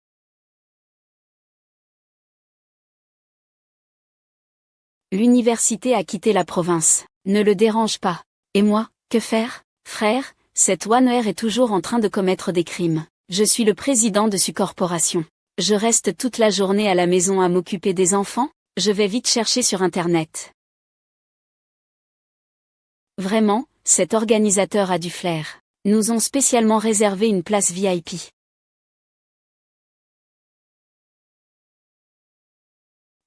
L'université a quitté la province. Ne le dérange pas. Et moi, que faire, frère? Cette Wanner est toujours en train de commettre des crimes. Je suis le président de su corporation. Je reste toute la journée à la maison à m'occuper des enfants. Je vais vite chercher sur Internet. Vraiment, cet organisateur a du flair. Nous ont spécialement réservé une place VIP.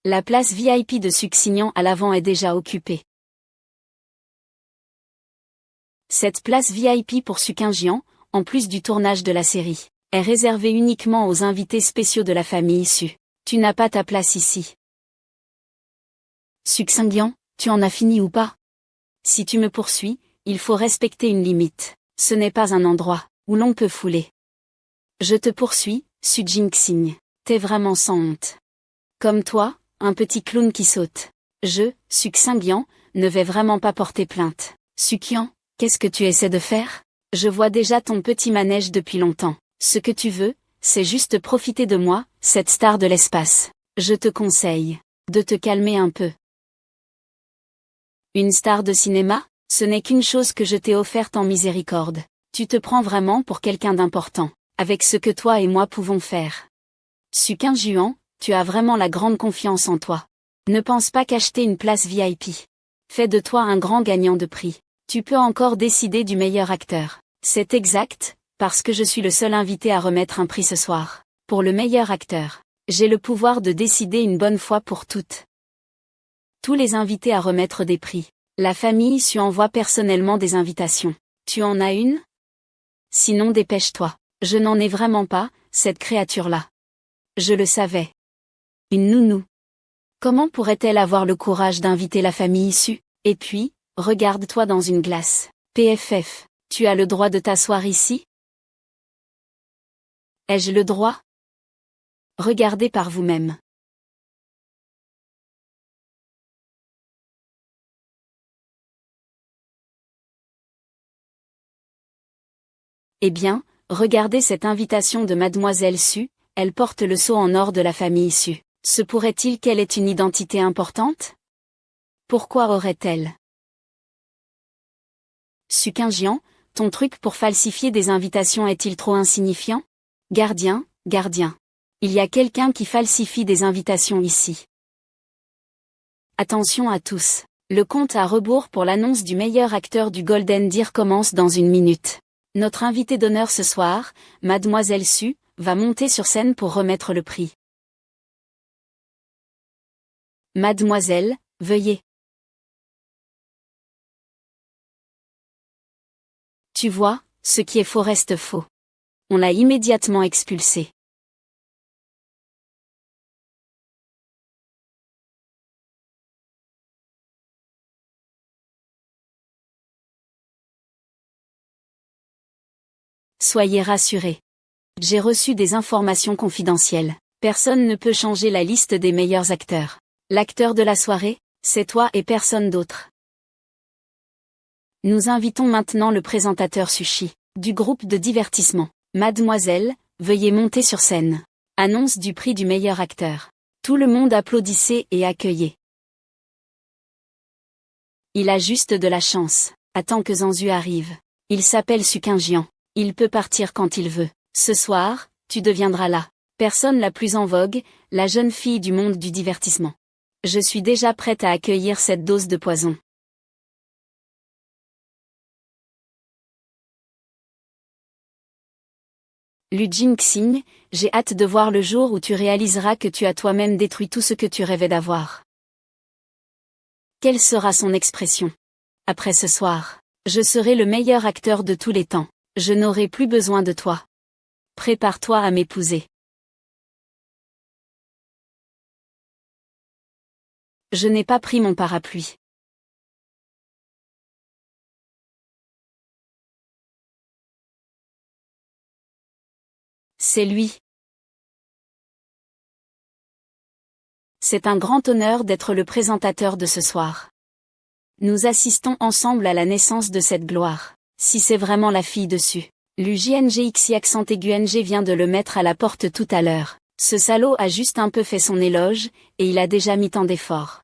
La place VIP de Succinyan à l'avant est déjà occupée. Cette place VIP pour Succinyan, en plus du tournage de la série, est réservée uniquement aux invités spéciaux de la famille issue. Tu n'as pas ta place ici. Succinyan, tu en as fini ou pas? Si tu me poursuis, il faut respecter une limite. Ce n'est pas un endroit où l'on peut fouler. Je te poursuis, Su Jingxing. T'es vraiment sans honte. Comme toi, un petit clown qui saute. Je, Succinyan, ne vais vraiment pas porter plainte. Sucyan, qu'est-ce que tu essaies de faire? Je vois déjà ton petit manège depuis longtemps. Ce que tu veux, c'est juste profiter de moi, cette star de l'espace. Je te conseille de te calmer un peu. Une star de cinéma? Ce n'est qu'une chose que je t'ai offerte en miséricorde. Tu te prends vraiment pour quelqu'un d'important, avec ce que toi et moi pouvons faire. Succinyan, tu as vraiment la grande confiance en toi. Ne pense pas qu'acheter une place VIP fait de toi un grand gagnant de prix. Tu peux encore décider du meilleur acteur. C'est exact, parce que je suis le seul invité à remettre un prix ce soir. Pour le meilleur acteur, j'ai le pouvoir de décider une bonne fois pour toutes. Tous les invités à remettre des prix. La famille issue envoie personnellement des invitations. Tu en as une? Sinon dépêche-toi. Je n'en ai vraiment pas, cette créature-là. Je le savais. Une nounou. Comment pourrait-elle avoir le courage d'inviter la famille issue? Et puis, regarde-toi dans une glace. PFF, tu as le droit de t'asseoir ici? Ai-je le droit? Regardez par vous-même. Eh bien, regardez cette invitation de Mademoiselle Su, elle porte le sceau en or de la famille Su. Se pourrait-il qu'elle ait une identité importante? Pourquoi aurait-elle? Succinyan, ton truc pour falsifier des invitations est-il trop insignifiant? Gardien, gardien. Il y a quelqu'un qui falsifie des invitations ici. Attention à tous. Le compte à rebours pour l'annonce du meilleur acteur du Golden Deer commence dans une minute. Notre invitée d'honneur ce soir, Mademoiselle Su, va monter sur scène pour remettre le prix. Mademoiselle, veuillez. Tu vois, ce qui est faux reste faux. On l'a immédiatement expulsé. Soyez rassurés. J'ai reçu des informations confidentielles. Personne ne peut changer la liste des meilleurs acteurs. L'acteur de la soirée, c'est toi et personne d'autre. Nous invitons maintenant le présentateur Sushi, du groupe de divertissement. Mademoiselle, veuillez monter sur scène. Annonce du prix du meilleur acteur. Tout le monde applaudissait et accueillait. Il a juste de la chance. Attends que Zanzu arrive. Il s'appelle Succinyan. Il peut partir quand il veut. Ce soir, tu deviendras la personne la plus en vogue, la jeune fille du monde du divertissement. Je suis déjà prête à accueillir cette dose de poison. Lu Jingxing, j'ai hâte de voir le jour où tu réaliseras que tu as toi-même détruit tout ce que tu rêvais d'avoir. Quelle sera son expression? Après ce soir, je serai le meilleur acteur de tous les temps. Je n'aurai plus besoin de toi. Prépare-toi à m'épouser. Je n'ai pas pris mon parapluie. C'est lui. C'est un grand honneur d'être le présentateur de ce soir. Nous assistons ensemble à la naissance de cette gloire. Si c'est vraiment la fille dessus. L'UJNGXI accent aigu NG vient de le mettre à la porte tout à l'heure. Ce salaud a juste un peu fait son éloge, et il a déjà mis tant d'efforts.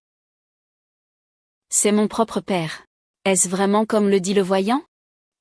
C'est mon propre père. Est-ce vraiment comme le dit le voyant?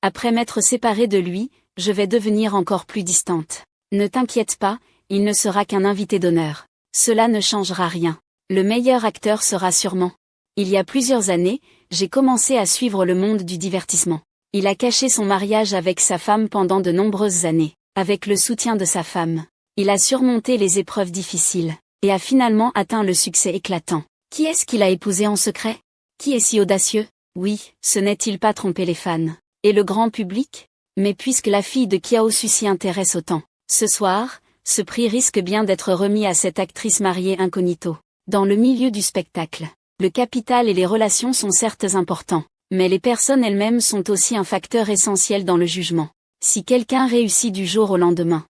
Après m'être séparée de lui, je vais devenir encore plus distante. Ne t'inquiète pas, il ne sera qu'un invité d'honneur. Cela ne changera rien. Le meilleur acteur sera sûrement. Il y a plusieurs années, j'ai commencé à suivre le monde du divertissement. Il a caché son mariage avec sa femme pendant de nombreuses années. Avec le soutien de sa femme, il a surmonté les épreuves difficiles, et a finalement atteint le succès éclatant. Qui est-ce qu'il a épousé en secret? Qui est si audacieux? Oui, ce n'est-il pas tromper les fans? Et le grand public? Mais puisque la fille de Kiao Su s'y intéresse autant, ce soir, ce prix risque bien d'être remis à cette actrice mariée incognito. Dans le milieu du spectacle, le capital et les relations sont certes importants, mais les personnes elles-mêmes sont aussi un facteur essentiel dans le jugement. Si quelqu'un réussit du jour au lendemain,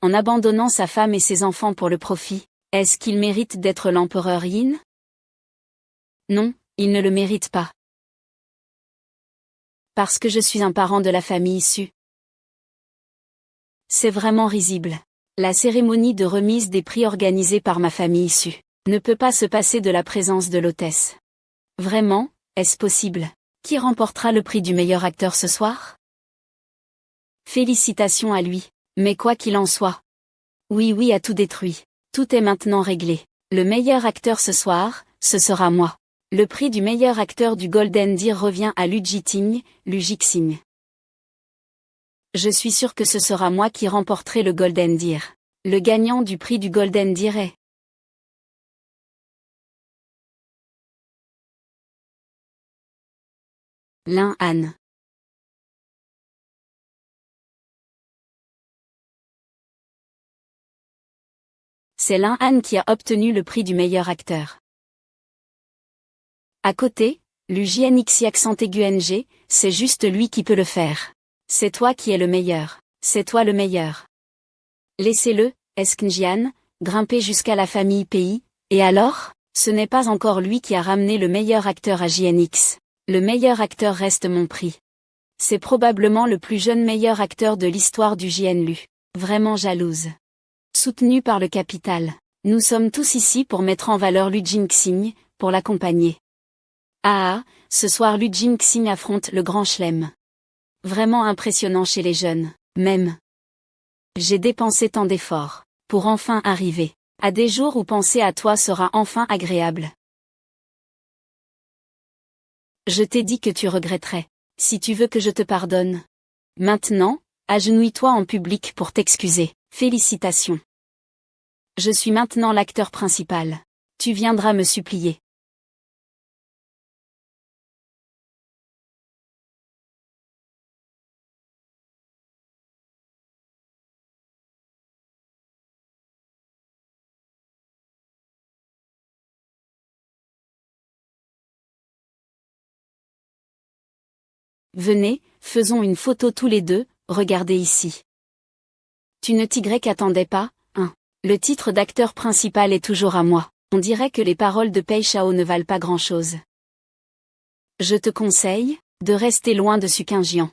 en abandonnant sa femme et ses enfants pour le profit, est-ce qu'il mérite d'être l'empereur Yin? Non, il ne le mérite pas. Parce que je suis un parent de la famille issue. C'est vraiment risible. La cérémonie de remise des prix organisée par ma famille issue ne peut pas se passer de la présence de l'hôtesse. Vraiment, est-ce possible? Qui remportera le prix du meilleur acteur ce soir? Félicitations à lui, mais quoi qu'il en soit. Oui, a tout détruit. Tout est maintenant réglé. Le meilleur acteur ce soir, ce sera moi. Le prix du meilleur acteur du Golden Deer revient à Lu Jixing. Je suis sûr que ce sera moi qui remporterai le Golden Deer. Le gagnant du prix du Golden Deer est Lin Han. C'est Lin Han qui a obtenu le prix du meilleur acteur. À côté, l'UJNXI accent aigu NG, c'est juste lui qui peut le faire. C'est toi qui es le meilleur. C'est toi le meilleur. Laissez-le, Esknjian, grimper jusqu'à la famille pays, et alors? Ce n'est pas encore lui qui a ramené le meilleur acteur à JNX. Le meilleur acteur reste mon prix. C'est probablement le plus jeune meilleur acteur de l'histoire du JNLU. Vraiment jalouse. Soutenu par le capital. Nous sommes tous ici pour mettre en valeur Lu Jingxing, pour l'accompagner. Ce soir Lu Jingxing affronte le grand chelem. Vraiment impressionnant chez les jeunes, même. J'ai dépensé tant d'efforts, pour enfin arriver, à des jours où penser à toi sera enfin agréable. Je t'ai dit que tu regretterais, si tu veux que je te pardonne. Maintenant, agenouille-toi en public pour t'excuser, félicitations. Je suis maintenant l'acteur principal. Tu viendras me supplier. Venez, faisons une photo tous les deux, regardez ici. Tu ne t'attendais pas, hein? Le titre d'acteur principal est toujours à moi. On dirait que les paroles de Pei Shao ne valent pas grand-chose. Je te conseille de rester loin de Suqingjian.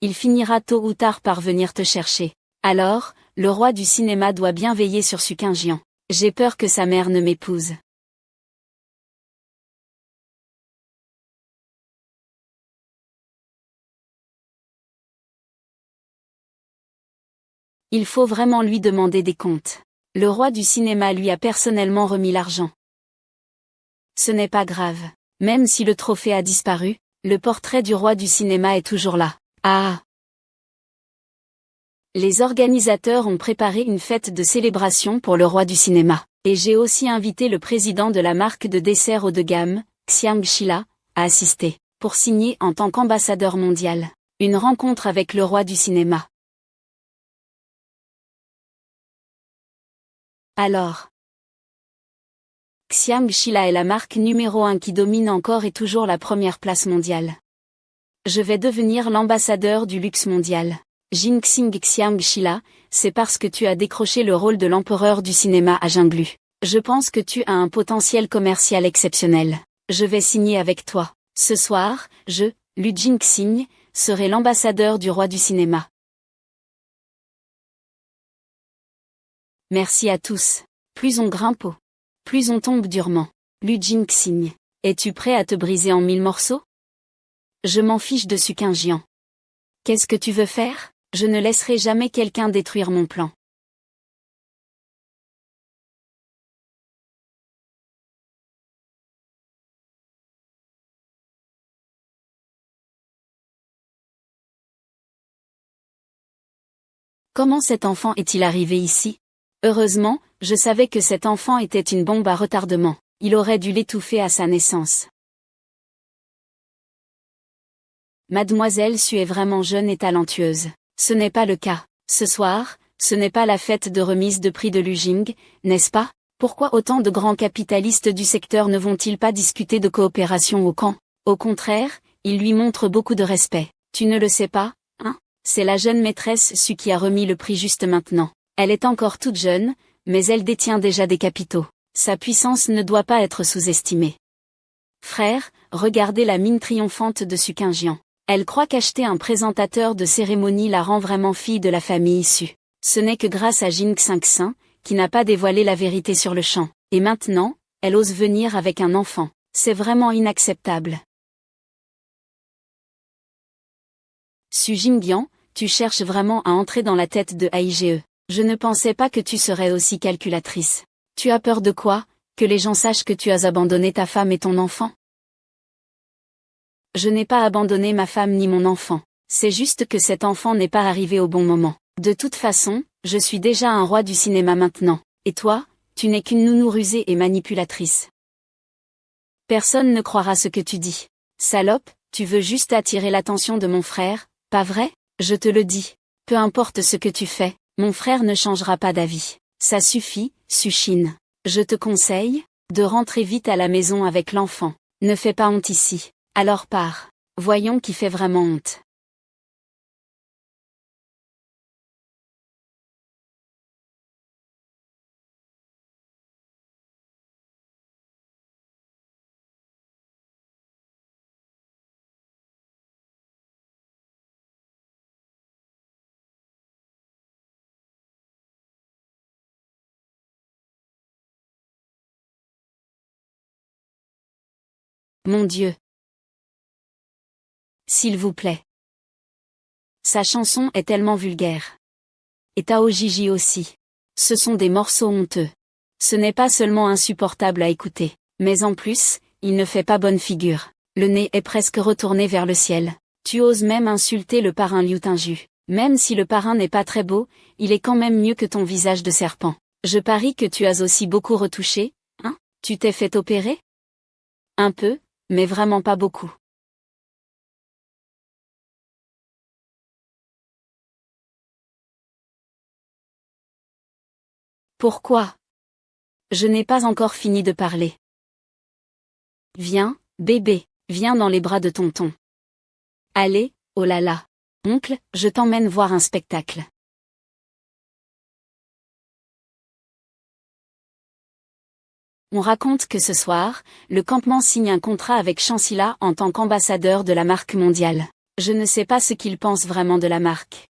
Il finira tôt ou tard par venir te chercher. Alors, le roi du cinéma doit bien veiller sur Suqingjian. J'ai peur que sa mère ne m'épouse. Il faut vraiment lui demander des comptes. Le roi du cinéma lui a personnellement remis l'argent. Ce n'est pas grave. Même si le trophée a disparu, le portrait du roi du cinéma est toujours là. Les organisateurs ont préparé une fête de célébration pour le roi du cinéma. Et j'ai aussi invité le président de la marque de dessert haut de gamme, Xiang Shila, à assister, pour signer en tant qu'ambassadeur mondial, une rencontre avec le roi du cinéma. Alors. Xiang Shila est la marque numéro 1 qui domine encore et toujours la première place mondiale. Je vais devenir l'ambassadeur du luxe mondial. Jinxing Xiang Shila, c'est parce que tu as décroché le rôle de l'empereur du cinéma à Jinglu. Je pense que tu as un potentiel commercial exceptionnel. Je vais signer avec toi. Ce soir, Lu Jinxing, serai l'ambassadeur du roi du cinéma. Merci à tous. Plus on grimpe haut, plus on tombe durement. Lu Jinxing, es-tu prêt à te briser en 1000 morceaux? Je m'en fiche de Suqingjian. Qu'est-ce que tu veux faire? Je ne laisserai jamais quelqu'un détruire mon plan. Comment cet enfant est-il arrivé ici? Heureusement, je savais que cet enfant était une bombe à retardement. Il aurait dû l'étouffer à sa naissance. Mademoiselle Su est vraiment jeune et talentueuse. Ce n'est pas le cas. Ce soir, ce n'est pas la fête de remise de prix de Lu Jing, n'est-ce pas? Pourquoi autant de grands capitalistes du secteur ne vont-ils pas discuter de coopération au camp? Au contraire, ils lui montrent beaucoup de respect. Tu ne le sais pas, hein? C'est la jeune maîtresse Su qui a remis le prix juste maintenant. Elle est encore toute jeune, mais elle détient déjà des capitaux. Sa puissance ne doit pas être sous-estimée. Frère, regardez la mine triomphante de Suqingjian. Elle croit qu'acheter un présentateur de cérémonie la rend vraiment fille de la famille Su. Ce n'est que grâce à Jing Xingxin, qui n'a pas dévoilé la vérité sur le champ. Et maintenant, elle ose venir avec un enfant. C'est vraiment inacceptable. Su Jingyan, tu cherches vraiment à entrer dans la tête de AIGE. Je ne pensais pas que tu serais aussi calculatrice. Tu as peur de quoi? Que les gens sachent que tu as abandonné ta femme et ton enfant? Je n'ai pas abandonné ma femme ni mon enfant. C'est juste que cet enfant n'est pas arrivé au bon moment. De toute façon, je suis déjà un roi du cinéma maintenant. Et toi, tu n'es qu'une nounou rusée et manipulatrice. Personne ne croira ce que tu dis. Salope, tu veux juste attirer l'attention de mon frère, pas vrai? Je te le dis. Peu importe ce que tu fais, mon frère ne changera pas d'avis. Ça suffit, Sushine. Je te conseille de rentrer vite à la maison avec l'enfant. Ne fais pas honte ici. Alors pars. Voyons qui fait vraiment honte. Mon Dieu. S'il vous plaît. Sa chanson est tellement vulgaire. Et Tao Gigi aussi. Ce sont des morceaux honteux. Ce n'est pas seulement insupportable à écouter, mais en plus, il ne fait pas bonne figure. Le nez est presque retourné vers le ciel. Tu oses même insulter le parrain Liu Tinju. Même si le parrain n'est pas très beau, il est quand même mieux que ton visage de serpent. Je parie que tu as aussi beaucoup retouché, hein? Tu t'es fait opérer? Un peu, mais vraiment pas beaucoup. Pourquoi? Je n'ai pas encore fini de parler. Viens, bébé, viens dans les bras de tonton. Allez, oh là là. Oncle, je t'emmène voir un spectacle. On raconte que ce soir, le campement signe un contrat avec Chancila en tant qu'ambassadeur de la marque mondiale. Je ne sais pas ce qu'il pense vraiment de la marque.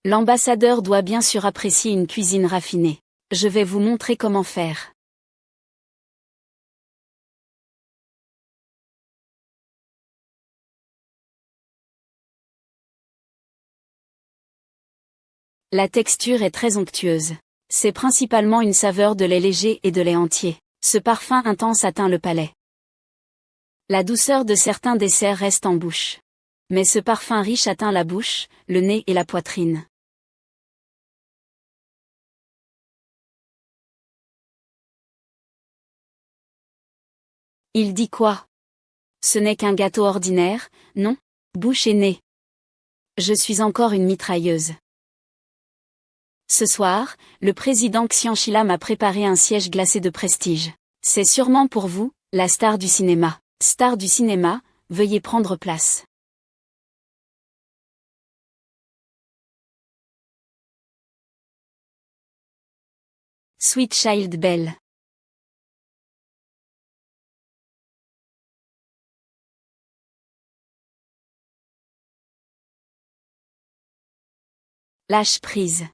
L'ambassadeur doit bien sûr apprécier une cuisine raffinée. Je vais vous montrer comment faire. La texture est très onctueuse. C'est principalement une saveur de lait léger et de lait entier. Ce parfum intense atteint le palais. La douceur de certains desserts reste en bouche. Mais ce parfum riche atteint la bouche, le nez et la poitrine. Il dit quoi? Ce n'est qu'un gâteau ordinaire, non? Bouche et nez. Je suis encore une mitrailleuse. Ce soir, le président Xianxila m'a préparé un siège glacé de prestige. C'est sûrement pour vous, la star du cinéma. Star du cinéma, veuillez prendre place. Sweet Child Belle. Lâche prise.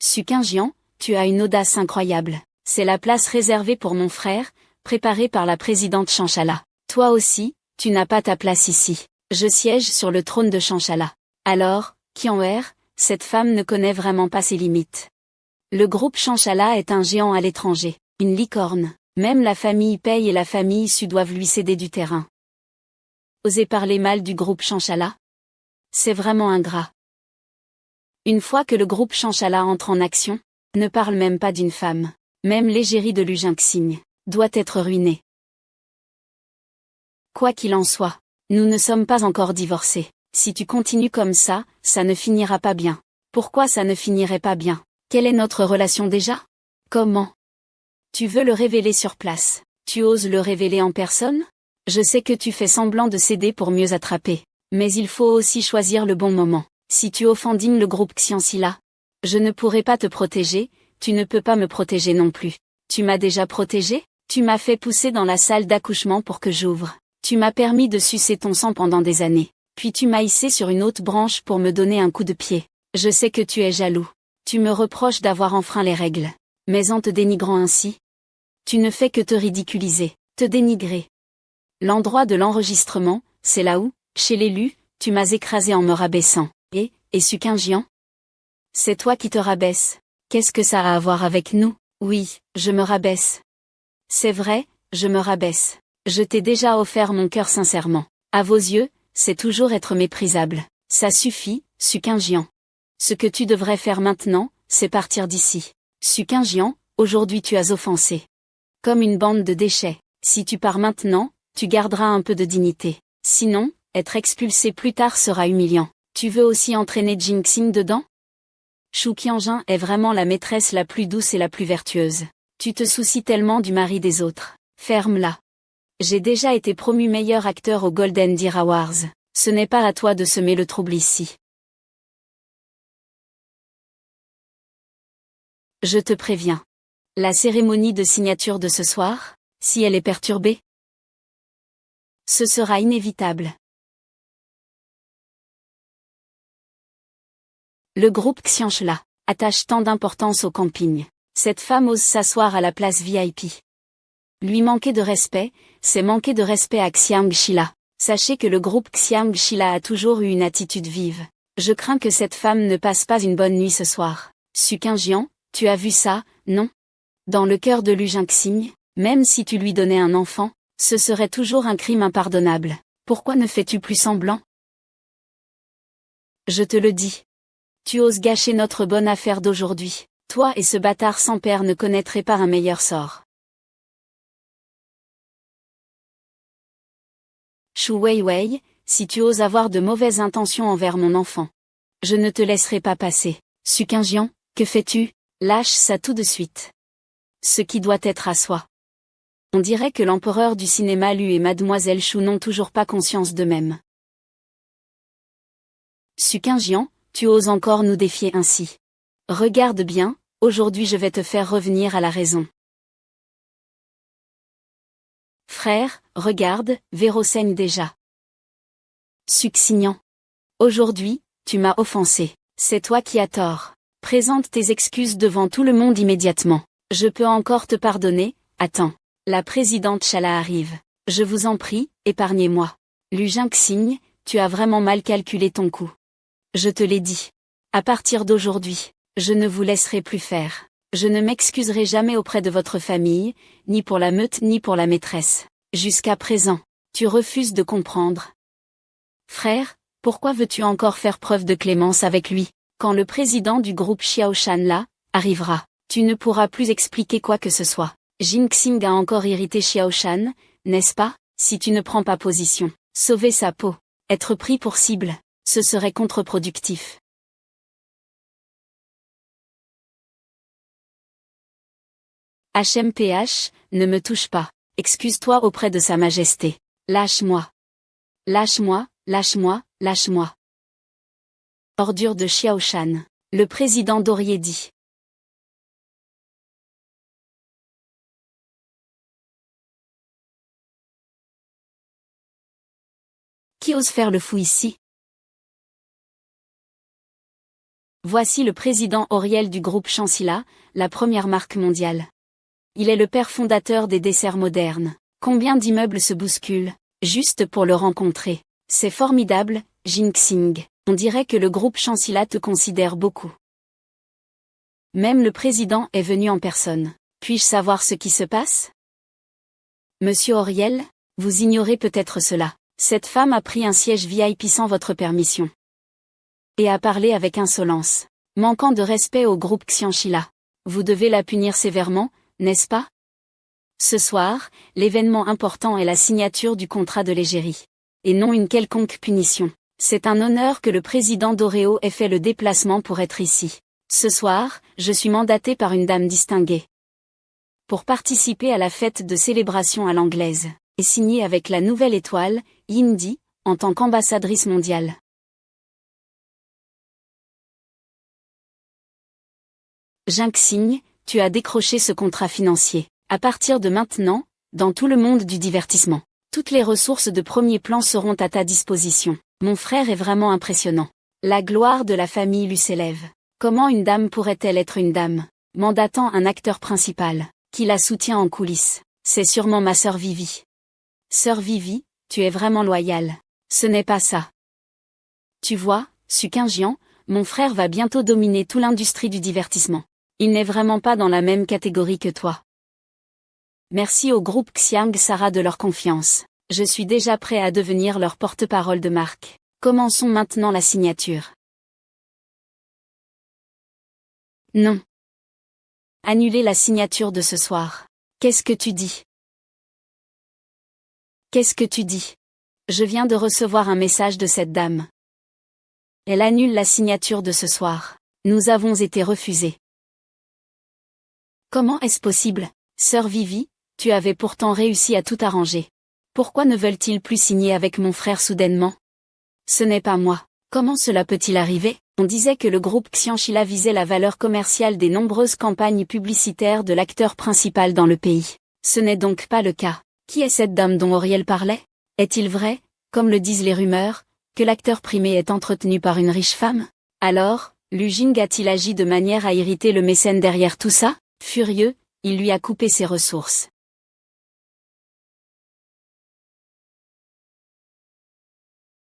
Su Qingjian, tu as une audace incroyable. C'est la place réservée pour mon frère, préparée par la présidente Chanchala. Toi aussi, tu n'as pas ta place ici. Je siège sur le trône de Chanchala. Alors, Qian'er, cette femme ne connaît vraiment pas ses limites. Le groupe Chanchala est un géant à l'étranger, une licorne. Même la famille Pei et la famille Su doivent lui céder du terrain. Oser parler mal du groupe Chanchala? C'est vraiment ingrat. Une fois que le groupe Chanchala entre en action, ne parle même pas d'une femme. Même l'égérie de Lu Jinxing doit être ruinée. Quoi qu'il en soit, nous ne sommes pas encore divorcés. Si tu continues comme ça ne finira pas bien. Pourquoi ça ne finirait pas bien? Quelle est notre relation déjà? Comment? Tu veux le révéler sur place? Tu oses le révéler en personne? Je sais que tu fais semblant de céder pour mieux attraper. Mais il faut aussi choisir le bon moment. Si tu offendines le groupe Xianxila, je ne pourrai pas te protéger, tu ne peux pas me protéger non plus. Tu m'as déjà protégé? Tu m'as fait pousser dans la salle d'accouchement pour que j'ouvre. Tu m'as permis de sucer ton sang pendant des années. Puis tu m'as hissé sur une haute branche pour me donner un coup de pied. Je sais que tu es jaloux. Tu me reproches d'avoir enfreint les règles. Mais en te dénigrant ainsi, tu ne fais que te ridiculiser, te dénigrer. L'endroit de l'enregistrement, c'est là où, chez l'élu, tu m'as écrasé en me rabaissant. Et Su Qingjian? C'est toi qui te rabaisses. Qu'est-ce que ça a à voir avec nous? Oui, je me rabaisse. C'est vrai, je me rabaisse. Je t'ai déjà offert mon cœur sincèrement. À vos yeux, c'est toujours être méprisable. Ça suffit, Su Qingjian. Ce que tu devrais faire maintenant, c'est partir d'ici. Su Qingjian, aujourd'hui tu as offensé. Comme une bande de déchets. Si tu pars maintenant, tu garderas un peu de dignité. Sinon, être expulsé plus tard sera humiliant. Tu veux aussi entraîner Jinxing dedans? Shu Qianjin est vraiment la maîtresse la plus douce et la plus vertueuse. Tu te soucies tellement du mari des autres. Ferme-la. J'ai déjà été promu meilleur acteur au Golden Deer Awards. Ce n'est pas à toi de semer le trouble ici. Je te préviens. La cérémonie de signature de ce soir, si elle est perturbée, ce sera inévitable. Le groupe Xianxila attache tant d'importance au camping. Cette femme ose s'asseoir à la place VIP. Lui manquer de respect, c'est manquer de respect à Xianxila. Sachez que le groupe Xianxila a toujours eu une attitude vive. Je crains que cette femme ne passe pas une bonne nuit ce soir. Su Qingjian, tu as vu ça, non? Dans le cœur de Lu Jinxing, même si tu lui donnais un enfant, ce serait toujours un crime impardonnable. Pourquoi ne fais-tu plus semblant? Je te le dis. Tu oses gâcher notre bonne affaire d'aujourd'hui. Toi et ce bâtard sans père ne connaîtraient pas un meilleur sort. Shu Weiwei, si tu oses avoir de mauvaises intentions envers mon enfant, je ne te laisserai pas passer. Su Qingjian, que fais-tu? Lâche ça tout de suite. Ce qui doit être à soi. On dirait que l'empereur du cinéma Lu et mademoiselle Shu n'ont toujours pas conscience d'eux-mêmes. Su Qingjian, tu oses encore nous défier ainsi. Regarde bien, aujourd'hui je vais te faire revenir à la raison. Frère, regarde, Véro saigne déjà. Su Xingnan. Aujourd'hui, tu m'as offensé. C'est toi qui as tort. Présente tes excuses devant tout le monde immédiatement. Je peux encore te pardonner, attends. La présidente Chala arrive. Je vous en prie, épargnez-moi. Lu Jinxing, tu as vraiment mal calculé ton coup. Je te l'ai dit. À partir d'aujourd'hui, je ne vous laisserai plus faire. Je ne m'excuserai jamais auprès de votre famille, ni pour la meute ni pour la maîtresse. Jusqu'à présent, tu refuses de comprendre. Frère, pourquoi veux-tu encore faire preuve de clémence avec lui? Quand le président du groupe Xiaoshan là, arrivera, tu ne pourras plus expliquer quoi que ce soit. Jinxing a encore irrité Xiaoshan, n'est-ce pas? Si tu ne prends pas position, sauver sa peau, être pris pour cible, ce serait contre-productif. HMPH, ne me touche pas. Excuse-toi auprès de Sa Majesté. Lâche-moi. Lâche-moi, lâche-moi, lâche-moi. Ordure de Xiaoshan. Le président Dorier dit. Qui ose faire le fou ici? Voici le président Auriel du groupe Chancila, la première marque mondiale. Il est le père fondateur des desserts modernes. Combien d'immeubles se bousculent, juste pour le rencontrer. C'est formidable, Jinxing. On dirait que le groupe Chancila te considère beaucoup. Même le président est venu en personne. Puis-je savoir ce qui se passe? Monsieur Auriel, vous ignorez peut-être cela. Cette femme a pris un siège VIP sans votre permission. Et a parlé avec insolence, manquant de respect au groupe Xianchila. Vous devez la punir sévèrement, n'est-ce pas? Ce soir, l'événement important est la signature du contrat de l'égérie. Et non une quelconque punition. C'est un honneur que le président Doreo ait fait le déplacement pour être ici. Ce soir, je suis mandaté par une dame distinguée pour participer à la fête de célébration à l'anglaise, et signer avec la nouvelle étoile, Yindi, en tant qu'ambassadrice mondiale. Jinxing, tu as décroché ce contrat financier. À partir de maintenant, dans tout le monde du divertissement, toutes les ressources de premier plan seront à ta disposition. Mon frère est vraiment impressionnant. La gloire de la famille lui s'élève. Comment une dame pourrait-elle être une dame, mandatant un acteur principal, qui la soutient en coulisses? C'est sûrement ma sœur Vivi. Sœur Vivi, tu es vraiment loyale. Ce n'est pas ça. Tu vois, Sukinjian, mon frère va bientôt dominer toute l'industrie du divertissement. Il n'est vraiment pas dans la même catégorie que toi. Merci au groupe Xiang Sara de leur confiance. Je suis déjà prêt à devenir leur porte-parole de marque. Commençons maintenant la signature. Non. Annuler la signature de ce soir. Qu'est-ce que tu dis? Qu'est-ce que tu dis? Je viens de recevoir un message de cette dame. Elle annule la signature de ce soir. Nous avons été refusés. Comment est-ce possible, sœur Vivi? Tu avais pourtant réussi à tout arranger. Pourquoi ne veulent-ils plus signer avec mon frère soudainement? Ce n'est pas moi. Comment cela peut-il arriver? On disait que le groupe Xianchila visait la valeur commerciale des nombreuses campagnes publicitaires de l'acteur principal dans le pays. Ce n'est donc pas le cas. Qui est cette dame dont Auriel parlait? Est-il vrai, comme le disent les rumeurs, que l'acteur primé est entretenu par une riche femme? Alors, Lu Jing a-t-il agi de manière à irriter le mécène derrière tout ça? Furieux, il lui a coupé ses ressources.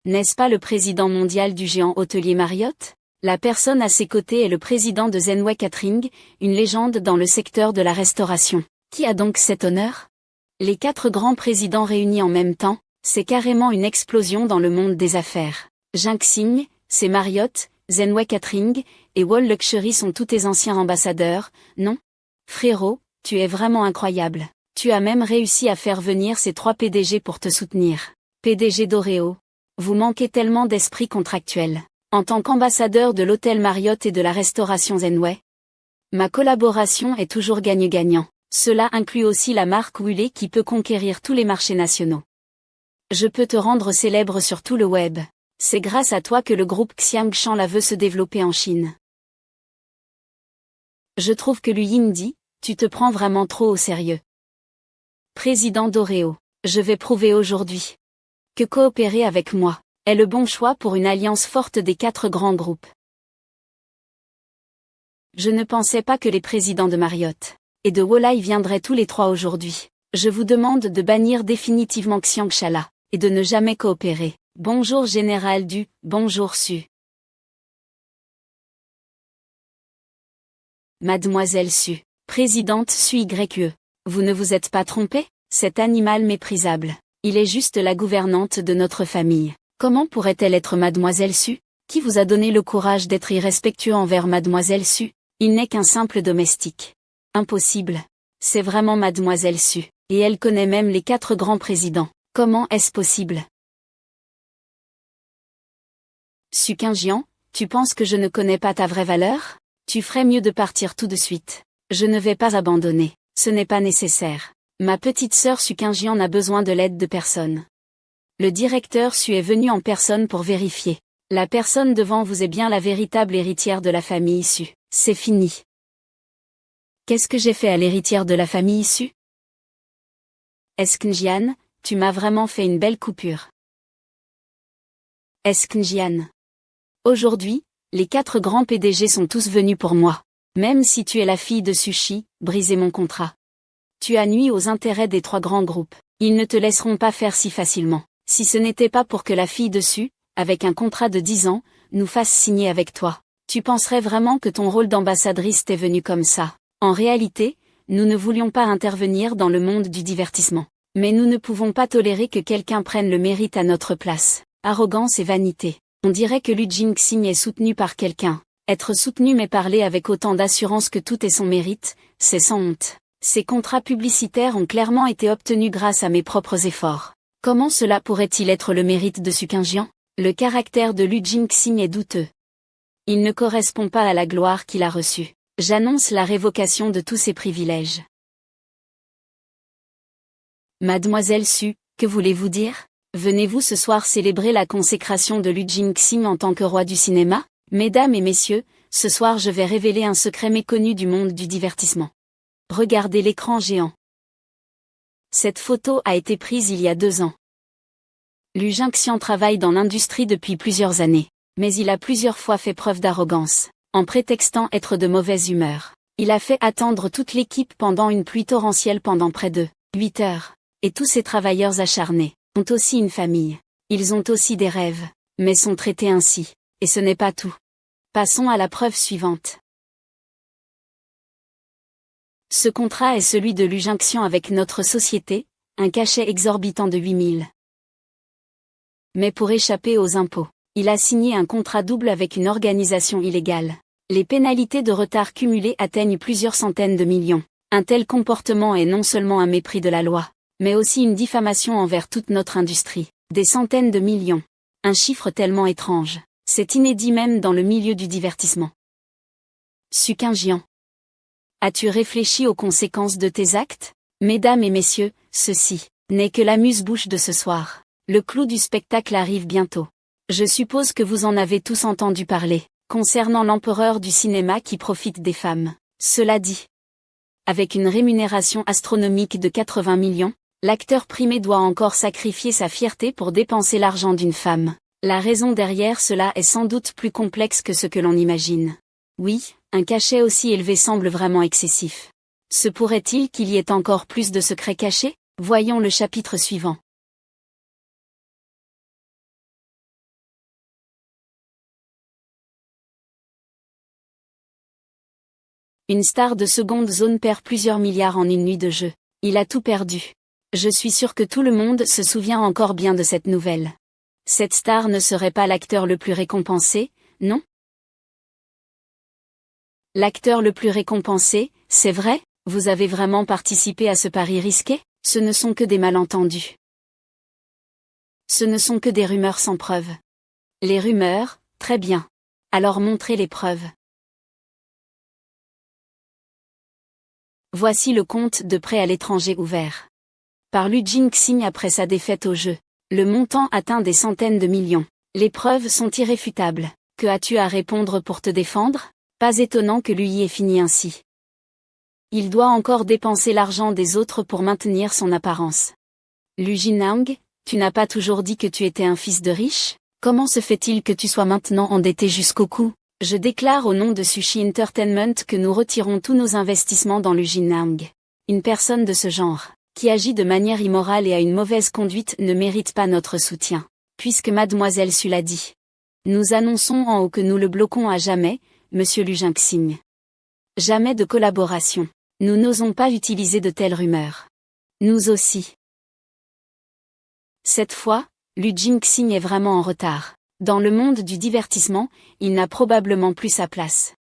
N'est-ce pas le président mondial du géant hôtelier Marriott? La personne à ses côtés est le président de Zenway Catering, une légende dans le secteur de la restauration. Qui a donc cet honneur? Les 4 grands présidents réunis en même temps, c'est carrément une explosion dans le monde des affaires. Jinxing, c'est Marriott, Zenway Catering, et Wall Luxury sont tous tes anciens ambassadeurs, non? Frérot, tu es vraiment incroyable. Tu as même réussi à faire venir ces 3 PDG pour te soutenir. PDG Doreo. Vous manquez tellement d'esprit contractuel. En tant qu'ambassadeur de l'hôtel Marriott et de la restauration Zenway, ma collaboration est toujours gagne-gagnant. Cela inclut aussi la marque Wulé qui peut conquérir tous les marchés nationaux. Je peux te rendre célèbre sur tout le web. C'est grâce à toi que le groupe Xiangshan la veut se développer en Chine. Je trouve que Lu Yindi, tu te prends vraiment trop au sérieux. Président Doreo, je vais prouver aujourd'hui que coopérer avec moi est le bon choix pour une alliance forte des 4 grands groupes. Je ne pensais pas que les présidents de Marriott et de Wolai viendraient tous les 3 aujourd'hui. Je vous demande de bannir définitivement Xiangshala et de ne jamais coopérer. Bonjour Général Du, bonjour Su. Mademoiselle Su, présidente Su YE, vous ne vous êtes pas trompée? Cet animal méprisable, il est juste la gouvernante de notre famille. Comment pourrait-elle être Mademoiselle Su? Qui vous a donné le courage d'être irrespectueux envers Mademoiselle Su? Il n'est qu'un simple domestique. Impossible. C'est vraiment Mademoiselle Su, et elle connaît même les 4 grands présidents. Comment est-ce possible? Sukinjian, tu penses que je ne connais pas ta vraie valeur? Tu ferais mieux de partir tout de suite. Je ne vais pas abandonner. Ce n'est pas nécessaire. Ma petite sœur Su Qingjian n'a besoin de l'aide de personne. Le directeur Su est venu en personne pour vérifier. La personne devant vous est bien la véritable héritière de la famille Su. C'est fini. Qu'est-ce que j'ai fait à l'héritière de la famille Su? Qingjian, tu m'as vraiment fait une belle coupure. Qingjian. Aujourd'hui, les 4 grands PDG sont tous venus pour moi. Même si tu es la fille de Sushi, briser mon contrat. Tu as nui aux intérêts des 3 grands groupes. Ils ne te laisseront pas faire si facilement. Si ce n'était pas pour que la fille de Su, avec un contrat de 10 ans, nous fasse signer avec toi. Tu penserais vraiment que ton rôle d'ambassadrice t'est venu comme ça. En réalité, nous ne voulions pas intervenir dans le monde du divertissement. Mais nous ne pouvons pas tolérer que quelqu'un prenne le mérite à notre place. Arrogance et vanité. On dirait que Lu Jingxing est soutenu par quelqu'un. Être soutenu mais parler avec autant d'assurance que tout est son mérite, c'est sans honte. Ces contrats publicitaires ont clairement été obtenus grâce à mes propres efforts. Comment cela pourrait-il être le mérite de Su Qingjian? Le caractère de Lu Jingxing est douteux. Il ne correspond pas à la gloire qu'il a reçue. J'annonce la révocation de tous ses privilèges. Mademoiselle Su, que voulez-vous dire? Venez-vous ce soir célébrer la consécration de Lu Jingxing en tant que roi du cinéma? Mesdames et messieurs, ce soir je vais révéler un secret méconnu du monde du divertissement. Regardez l'écran géant. Cette photo a été prise il y a 2 ans. Lu Jingxian travaille dans l'industrie depuis plusieurs années, mais il a plusieurs fois fait preuve d'arrogance, en prétextant être de mauvaise humeur. Il a fait attendre toute l'équipe pendant une pluie torrentielle pendant près de 8 heures. Et tous ces travailleurs acharnés ont aussi une famille. Ils ont aussi des rêves, mais sont traités ainsi. Et ce n'est pas tout. Passons à la preuve suivante. Ce contrat est celui de Lu Jingxian avec notre société, un cachet exorbitant de 8000. Mais pour échapper aux impôts, il a signé un contrat double avec une organisation illégale. Les pénalités de retard cumulées atteignent plusieurs centaines de millions. Un tel comportement est non seulement un mépris de la loi, mais aussi une diffamation envers toute notre industrie. Des centaines de millions. Un chiffre tellement étrange. C'est inédit même dans le milieu du divertissement. Su Qingjian. As-tu réfléchi aux conséquences de tes actes? Mesdames et messieurs, ceci n'est que l'amuse-bouche de ce soir. Le clou du spectacle arrive bientôt. Je suppose que vous en avez tous entendu parler, concernant l'empereur du cinéma qui profite des femmes. Cela dit, avec une rémunération astronomique de 80 millions, l'acteur primé doit encore sacrifier sa fierté pour dépenser l'argent d'une femme. La raison derrière cela est sans doute plus complexe que ce que l'on imagine. Oui, un cachet aussi élevé semble vraiment excessif. Se pourrait-il qu'il y ait encore plus de secrets cachés? Voyons le chapitre suivant. Une star de seconde zone perd plusieurs milliards en une nuit de jeu. Il a tout perdu. Je suis sûr que tout le monde se souvient encore bien de cette nouvelle. Cette star ne serait pas l'acteur le plus récompensé, non? L'acteur le plus récompensé, c'est vrai? Vous avez vraiment participé à ce pari risqué? Ce ne sont que des malentendus. Ce ne sont que des rumeurs sans preuve. Les rumeurs, très bien. Alors montrez les preuves. Voici le compte de prêt à l'étranger ouvert. Par Lu Jingxing après sa défaite au jeu. Le montant atteint des centaines de millions. Les preuves sont irréfutables. Que as-tu à répondre pour te défendre? Pas étonnant que lui ait fini ainsi. Il doit encore dépenser l'argent des autres pour maintenir son apparence. Lu Jinang, tu n'as pas toujours dit que tu étais un fils de riche? Comment se fait-il que tu sois maintenant endetté jusqu'au cou? Je déclare au nom de Sushi Entertainment que nous retirons tous nos investissements dans Lu Jinang. Une personne de ce genre, qui agit de manière immorale et a une mauvaise conduite, ne mérite pas notre soutien, puisque Mademoiselle Su l'a dit. Nous annonçons en haut que nous le bloquons à jamais, Monsieur Lu Jingxing. Jamais de collaboration. Nous n'osons pas utiliser de telles rumeurs. Nous aussi. Cette fois, Lu Jingxing est vraiment en retard. Dans le monde du divertissement, il n'a probablement plus sa place.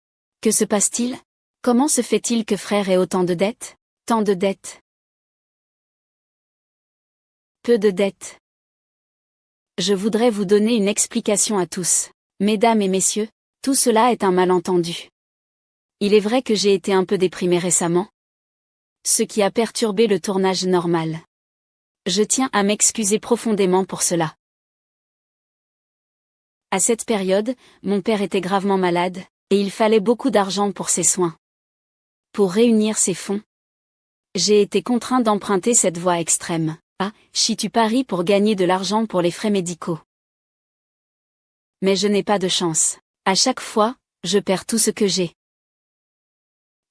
Que se passe-t-il? Comment se fait-il que frère ait autant de dettes? Tant de dettes? Peu de dettes. Je voudrais vous donner une explication à tous. Mesdames et messieurs, tout cela est un malentendu. Il est vrai que j'ai été un peu déprimé récemment. ce qui a perturbé le tournage normal. Je tiens à m'excuser profondément pour cela. À cette période, mon père était gravement malade, et il fallait beaucoup d'argent pour ses soins. Pour réunir ces fonds, j'ai été contraint d'emprunter cette voie extrême. Tu paries pour gagner de l'argent pour les frais médicaux. Mais je n'ai pas de chance. À chaque fois, je perds tout ce que j'ai.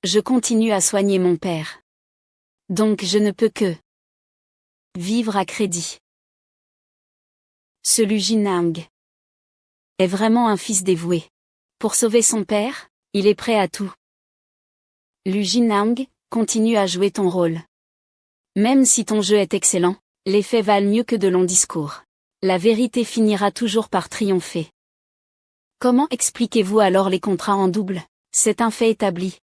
Je continue à soigner mon père. Donc je ne peux que vivre à crédit. Ce Lu Jinang est vraiment un fils dévoué. Pour sauver son père, il est prêt à tout. Lu Jinang, continue à jouer ton rôle. Même si ton jeu est excellent, les faits valent mieux que de longs discours. La vérité finira toujours par triompher. Comment expliquez-vous alors les contrats en double? C'est un fait établi.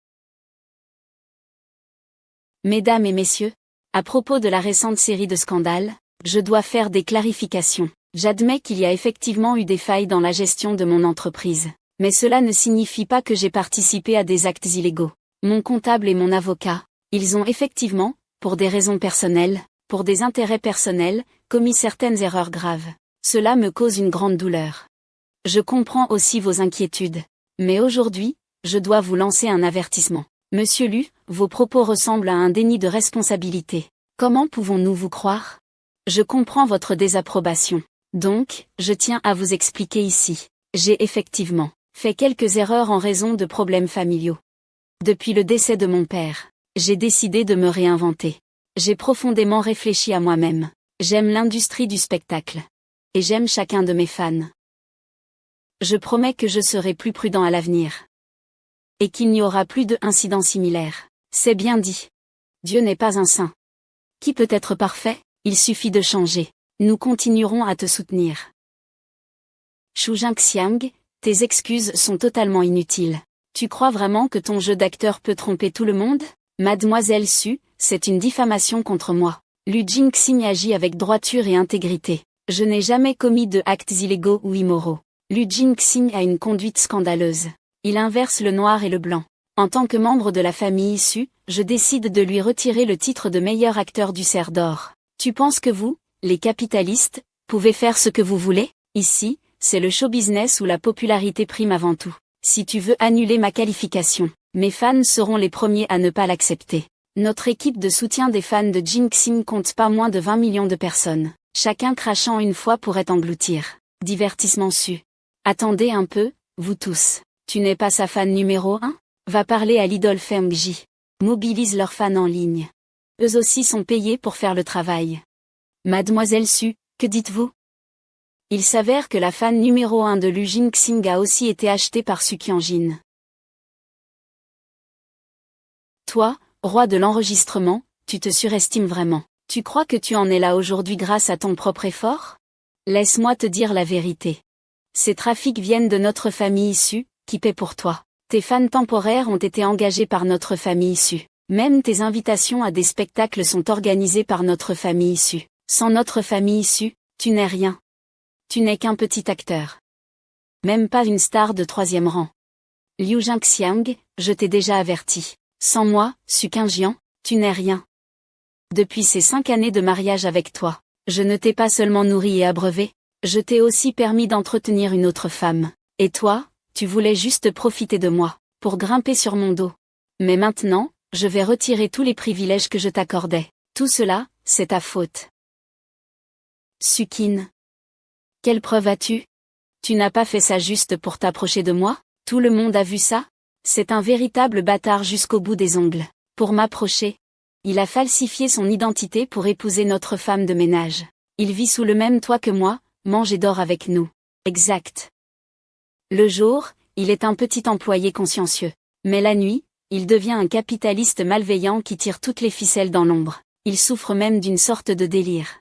Mesdames et messieurs, à propos de la récente série de scandales, je dois faire des clarifications. J'admets qu'il y a effectivement eu des failles dans la gestion de mon entreprise, mais cela ne signifie pas que j'ai participé à des actes illégaux. Mon comptable et mon avocat, ils ont effectivement, pour des raisons personnelles, pour des intérêts personnels, commis certaines erreurs graves. Cela me cause une grande douleur. Je comprends aussi vos inquiétudes. Mais aujourd'hui, je dois vous lancer un avertissement. Monsieur Lu, vos propos ressemblent à un déni de responsabilité. Comment pouvons-nous vous croire? Je comprends votre désapprobation. Donc, je tiens à vous expliquer ici. J'ai effectivement fait quelques erreurs en raison de problèmes familiaux. Depuis le décès de mon père, j'ai décidé de me réinventer. J'ai profondément réfléchi à moi-même. J'aime l'industrie du spectacle. Et j'aime chacun de mes fans. Je promets que je serai plus prudent à l'avenir. Et qu'il n'y aura plus d'incidents similaires. C'est bien dit. Dieu n'est pas un saint. Qui peut être parfait? Il suffit de changer. Nous continuerons à te soutenir. Xu Jinxiang, tes excuses sont totalement inutiles. Tu crois vraiment que ton jeu d'acteur peut tromper tout le monde? Mademoiselle Su, c'est une diffamation contre moi. Lu Jingxing agit avec droiture et intégrité. Je n'ai jamais commis de actes illégaux ou immoraux. Lu Jingxing a une conduite scandaleuse. Il inverse le noir et le blanc. En tant que membre de la famille issue, je décide de lui retirer le titre de meilleur acteur du Cerf d'Or. Tu penses que vous, les capitalistes, pouvez faire ce que vous voulez? Ici, c'est le show business où la popularité prime avant tout. Si tu veux annuler ma qualification, mes fans seront les premiers à ne pas l'accepter. Notre équipe de soutien des fans de Jingxing compte pas moins de 20 millions de personnes. Chacun crachant une fois pourrait engloutir. Divertissement Su. Attendez un peu, vous tous. Tu n'es pas sa fan numéro 1? Va parler à l'idole Feng Ji. Mobilise leurs fans en ligne. Eux aussi sont payés pour faire le travail. Mademoiselle Su, que dites-vous? Il s'avère que la fan numéro 1 de Lu Jingxing a aussi été achetée par Su Qianjin. Toi, roi de l'enregistrement, tu te surestimes vraiment. Tu crois que tu en es là aujourd'hui grâce à ton propre effort? Laisse-moi te dire la vérité. Ces trafics viennent de notre famille issue, qui paie pour toi. Tes fans temporaires ont été engagés par notre famille issue. Même tes invitations à des spectacles sont organisées par notre famille issue. Sans notre famille issue, tu n'es rien. Tu n'es qu'un petit acteur. Même pas une star de 3e rang. Liu Jinxiang, je t'ai déjà averti. Sans moi, Su Qingjian, tu n'es rien. Depuis ces 5 années de mariage avec toi, je ne t'ai pas seulement nourri et abreuvé, je t'ai aussi permis d'entretenir une autre femme. Et toi, tu voulais juste profiter de moi, pour grimper sur mon dos. Mais maintenant, je vais retirer tous les privilèges que je t'accordais. Tout cela, c'est ta faute. Sukin. Quelle preuve as-tu? Tu n'as pas fait ça juste pour t'approcher de moi? Tout le monde a vu ça? C'est un véritable bâtard jusqu'au bout des ongles. Pour m'approcher. Il a falsifié son identité pour épouser notre femme de ménage. Il vit sous le même toit que moi, mange et dort avec nous. Exact. Le jour, il est un petit employé consciencieux. Mais la nuit, il devient un capitaliste malveillant qui tire toutes les ficelles dans l'ombre. Il souffre même d'une sorte de délire.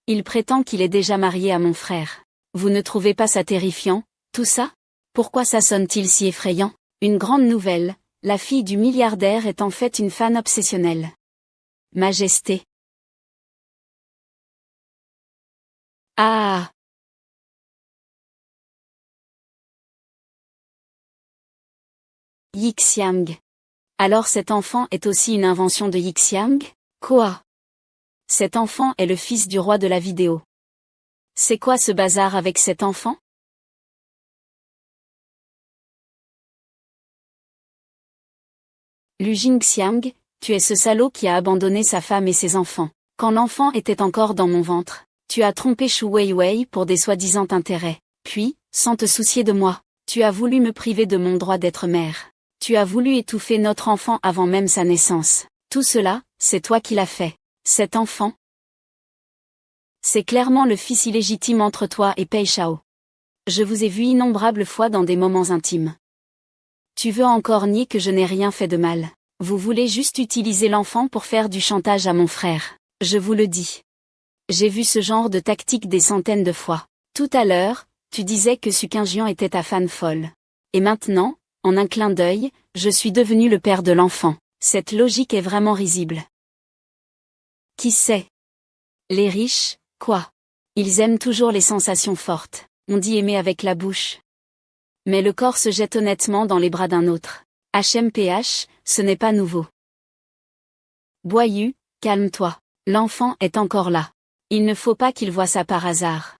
Il prétend qu'il est déjà marié à mon frère. Vous ne trouvez pas ça terrifiant, tout ça? Pourquoi ça sonne-t-il si effrayant? Une grande nouvelle, la fille du milliardaire est en fait une fan obsessionnelle. Majesté. Ah! Yixiang. Alors cet enfant est aussi une invention de Yixiang? Quoi? Cet enfant est le fils du roi de la vidéo. C'est quoi ce bazar avec cet enfant? Lu Jingxiang, tu es ce salaud qui a abandonné sa femme et ses enfants. Quand l'enfant était encore dans mon ventre, tu as trompé Shu Weiwei pour des soi-disant intérêts. Puis, sans te soucier de moi, tu as voulu me priver de mon droit d'être mère. Tu as voulu étouffer notre enfant avant même sa naissance. Tout cela, c'est toi qui l'as fait. Cet enfant, c'est clairement le fils illégitime entre toi et Pei Shao. Je vous ai vu innombrables fois dans des moments intimes. Tu veux encore nier que je n'ai rien fait de mal. Vous voulez juste utiliser l'enfant pour faire du chantage à mon frère. Je vous le dis. J'ai vu ce genre de tactique des centaines de fois. Tout à l'heure, tu disais que Su Qingjian était ta fan folle. Et maintenant, en un clin d'œil, je suis devenu le père de l'enfant. Cette logique est vraiment risible. Qui sait? Les riches, quoi? Ils aiment toujours les sensations fortes. On dit aimer avec la bouche. Mais le corps se jette honnêtement dans les bras d'un autre. HMPH, ce n'est pas nouveau. Boyu, calme-toi. L'enfant est encore là. Il ne faut pas qu'il voie ça par hasard.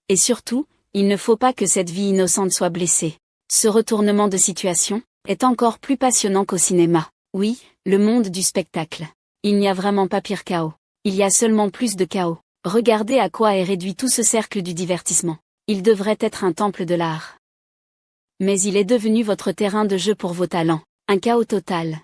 Et surtout, il ne faut pas que cette vie innocente soit blessée. Ce retournement de situation est encore plus passionnant qu'au cinéma. Oui, le monde du spectacle. Il n'y a vraiment pas pire chaos. Il y a seulement plus de chaos. Regardez à quoi est réduit tout ce cercle du divertissement. Il devrait être un temple de l'art. Mais il est devenu votre terrain de jeu pour vos talents. Un chaos total.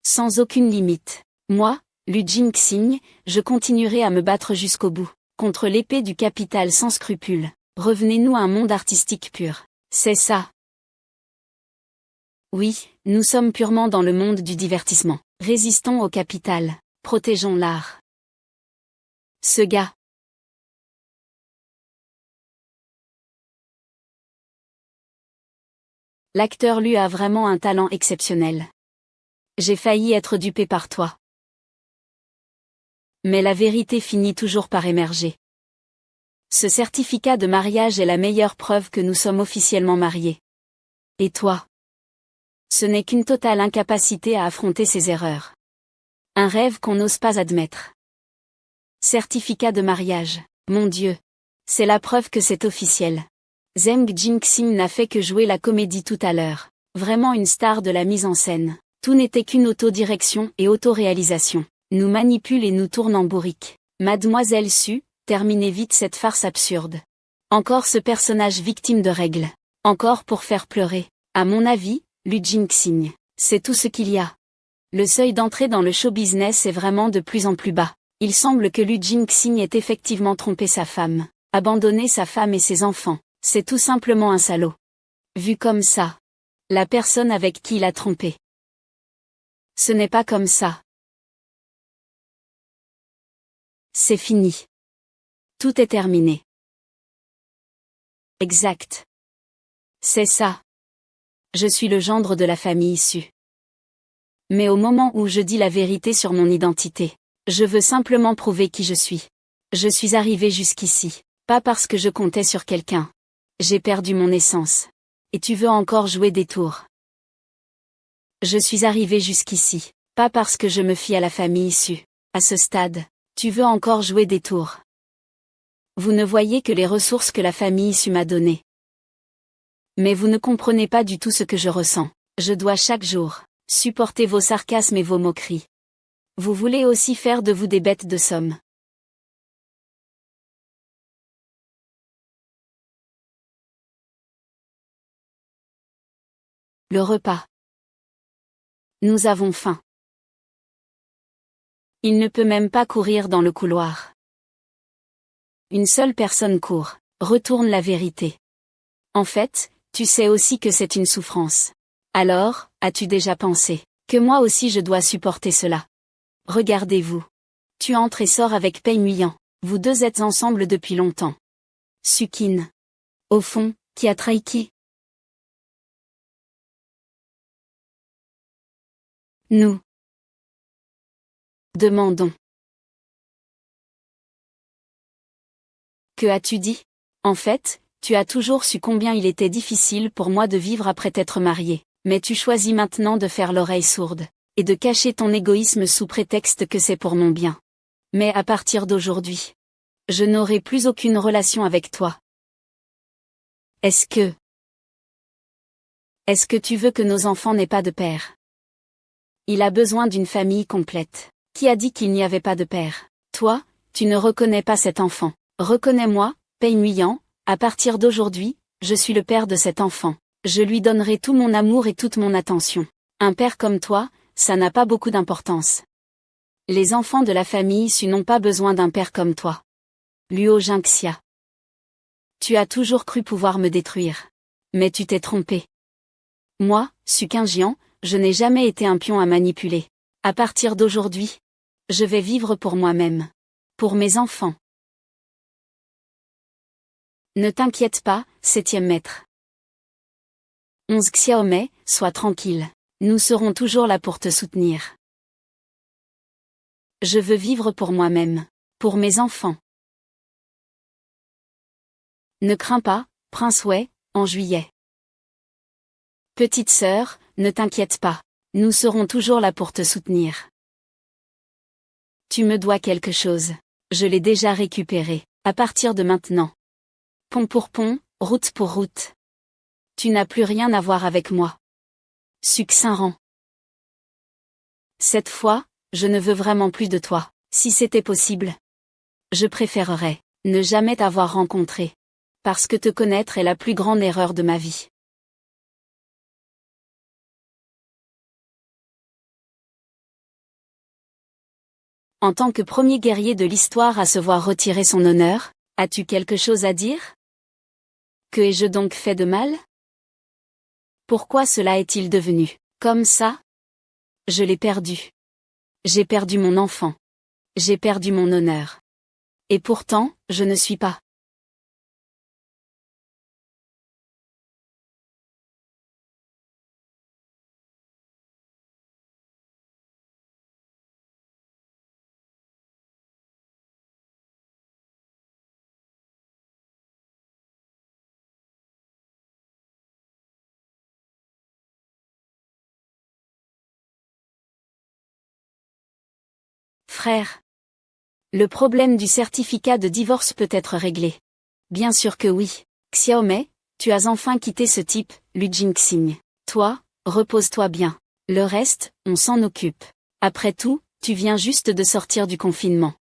Sans aucune limite. Moi, Lu Jingxing, je continuerai à me battre jusqu'au bout. Contre l'épée du capital sans scrupules. Revenez-nous à un monde artistique pur. C'est ça. Oui, nous sommes purement dans le monde du divertissement. Résistons au capital. Protégeons l'art. Ce gars. L'acteur Lu a vraiment un talent exceptionnel. J'ai failli être dupé par toi. Mais la vérité finit toujours par émerger. Ce certificat de mariage est la meilleure preuve que nous sommes officiellement mariés. Et toi? Ce n'est qu'une totale incapacité à affronter ses erreurs. Un rêve qu'on n'ose pas admettre. Certificat de mariage, mon Dieu. C'est la preuve que c'est officiel. Zheng Jingxing n'a fait que jouer la comédie tout à l'heure. Vraiment une star de la mise en scène. Tout n'était qu'une autodirection et autoréalisation. Nous manipule et nous tourne en bourrique. Mademoiselle Su, terminez vite cette farce absurde. Encore ce personnage victime de règles. Encore pour faire pleurer. À mon avis, Lu Jingxing, c'est tout ce qu'il y a. Le seuil d'entrée dans le show business est vraiment de plus en plus bas. Il semble que Lu Jingxing ait effectivement trompé sa femme, abandonné sa femme et ses enfants. C'est tout simplement un salaud. Vu comme ça. La personne avec qui il a trompé. Ce n'est pas comme ça. C'est fini. Tout est terminé. Exact. C'est ça. Je suis le gendre de la famille issue. Mais au moment où je dis la vérité sur mon identité, je veux simplement prouver qui je suis. Je suis arrivé jusqu'ici, pas parce que je comptais sur quelqu'un. J'ai perdu mon essence. Et tu veux encore jouer des tours. Je suis arrivé jusqu'ici, pas parce que je me fie à la famille issue. À ce stade, tu veux encore jouer des tours. Vous ne voyez que les ressources que la famille issue m'a données. Mais vous ne comprenez pas du tout ce que je ressens. Je dois chaque jour supporter vos sarcasmes et vos moqueries. Vous voulez aussi faire de vous des bêtes de somme. Le repas. Nous avons faim. Il ne peut même pas courir dans le couloir. Une seule personne court, retourne la vérité. En fait, tu sais aussi que c'est une souffrance. Alors, as-tu déjà pensé que moi aussi je dois supporter cela? Regardez-vous. Tu entres et sors avec Pei Muyan. Vous deux êtes ensemble depuis longtemps. Sukin. Au fond, qui a trahi qui? Nous. Demandons. Que as-tu dit? En fait, tu as toujours su combien il était difficile pour moi de vivre après t'être marié, mais tu choisis maintenant de faire l'oreille sourde. et de cacher ton égoïsme sous prétexte que c'est pour mon bien. Mais à partir d'aujourd'hui, je n'aurai plus aucune relation avec toi. Est-ce que tu veux que nos enfants n'aient pas de père? Il a besoin d'une famille complète. Qui a dit qu'il n'y avait pas de père? Toi, tu ne reconnais pas cet enfant. Reconnais-moi, Pei-Muyan, à partir d'aujourd'hui, je suis le père de cet enfant. Je lui donnerai tout mon amour et toute mon attention. Un père comme toi, ça n'a pas beaucoup d'importance. Les enfants de la famille Su n'ont pas besoin d'un père comme toi. Luo Jingxia. Tu as toujours cru pouvoir me détruire. Mais tu t'es trompé. Moi, Su Qingjian, je n'ai jamais été un pion à manipuler. À partir d'aujourd'hui, je vais vivre pour moi-même. Pour mes enfants. Ne t'inquiète pas, 7e maître. 11 Xiaomei, sois tranquille. Nous serons toujours là pour te soutenir. Je veux vivre pour moi-même. Pour mes enfants. Ne crains pas, Prince Wei, en juillet. Petite sœur, ne t'inquiète pas. Nous serons toujours là pour te soutenir. Tu me dois quelque chose. Je l'ai déjà récupéré. À partir de maintenant. Pont pour pont, route pour route. Tu n'as plus rien à voir avec moi. Succinran. Cette fois, je ne veux vraiment plus de toi. Si c'était possible, je préférerais ne jamais t'avoir rencontré. Parce que te connaître est la plus grande erreur de ma vie. En tant que premier guerrier de l'histoire à se voir retirer son honneur, as-tu quelque chose à dire? Que ai-je donc fait de mal? Pourquoi cela est-il devenu comme ça? Je l'ai perdu. J'ai perdu mon enfant. J'ai perdu mon honneur. Et pourtant, je ne suis pas. Frère. Le problème du certificat de divorce peut être réglé. Bien sûr que oui. Xiaomei, tu as enfin quitté ce type, Lu Jingxing. Toi, repose-toi bien. Le reste, on s'en occupe. Après tout, tu viens juste de sortir du confinement.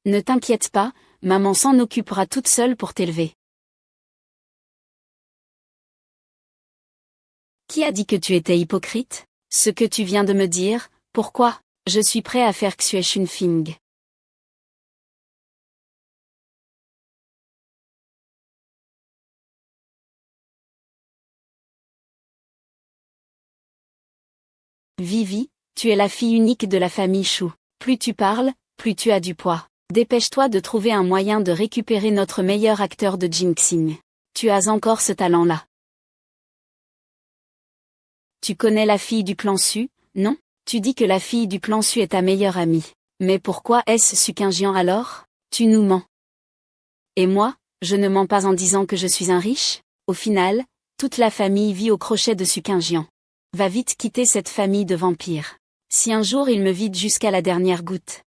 Ne t'inquiète pas, maman s'en occupera toute seule pour t'élever. Qui a dit que tu étais hypocrite? Ce que tu viens de me dire, pourquoi? Je suis prêt à faire Xue Shunfing. Vivi, tu es la fille unique de la famille Shu. Plus tu parles, plus tu as du poids. Dépêche-toi de trouver un moyen de récupérer notre meilleur acteur de Jingxing. Tu as encore ce talent-là. Tu connais la fille du clan Su, non? Tu dis que la fille du clan Su est ta meilleure amie. Mais pourquoi est-ce Su Qingjian alors? Tu nous mens. Et moi, je ne mens pas en disant que je suis un riche? Au final, toute la famille vit au crochet de Su Qingjian. Va vite quitter cette famille de vampires. Si un jour il me vide jusqu'à la dernière goutte.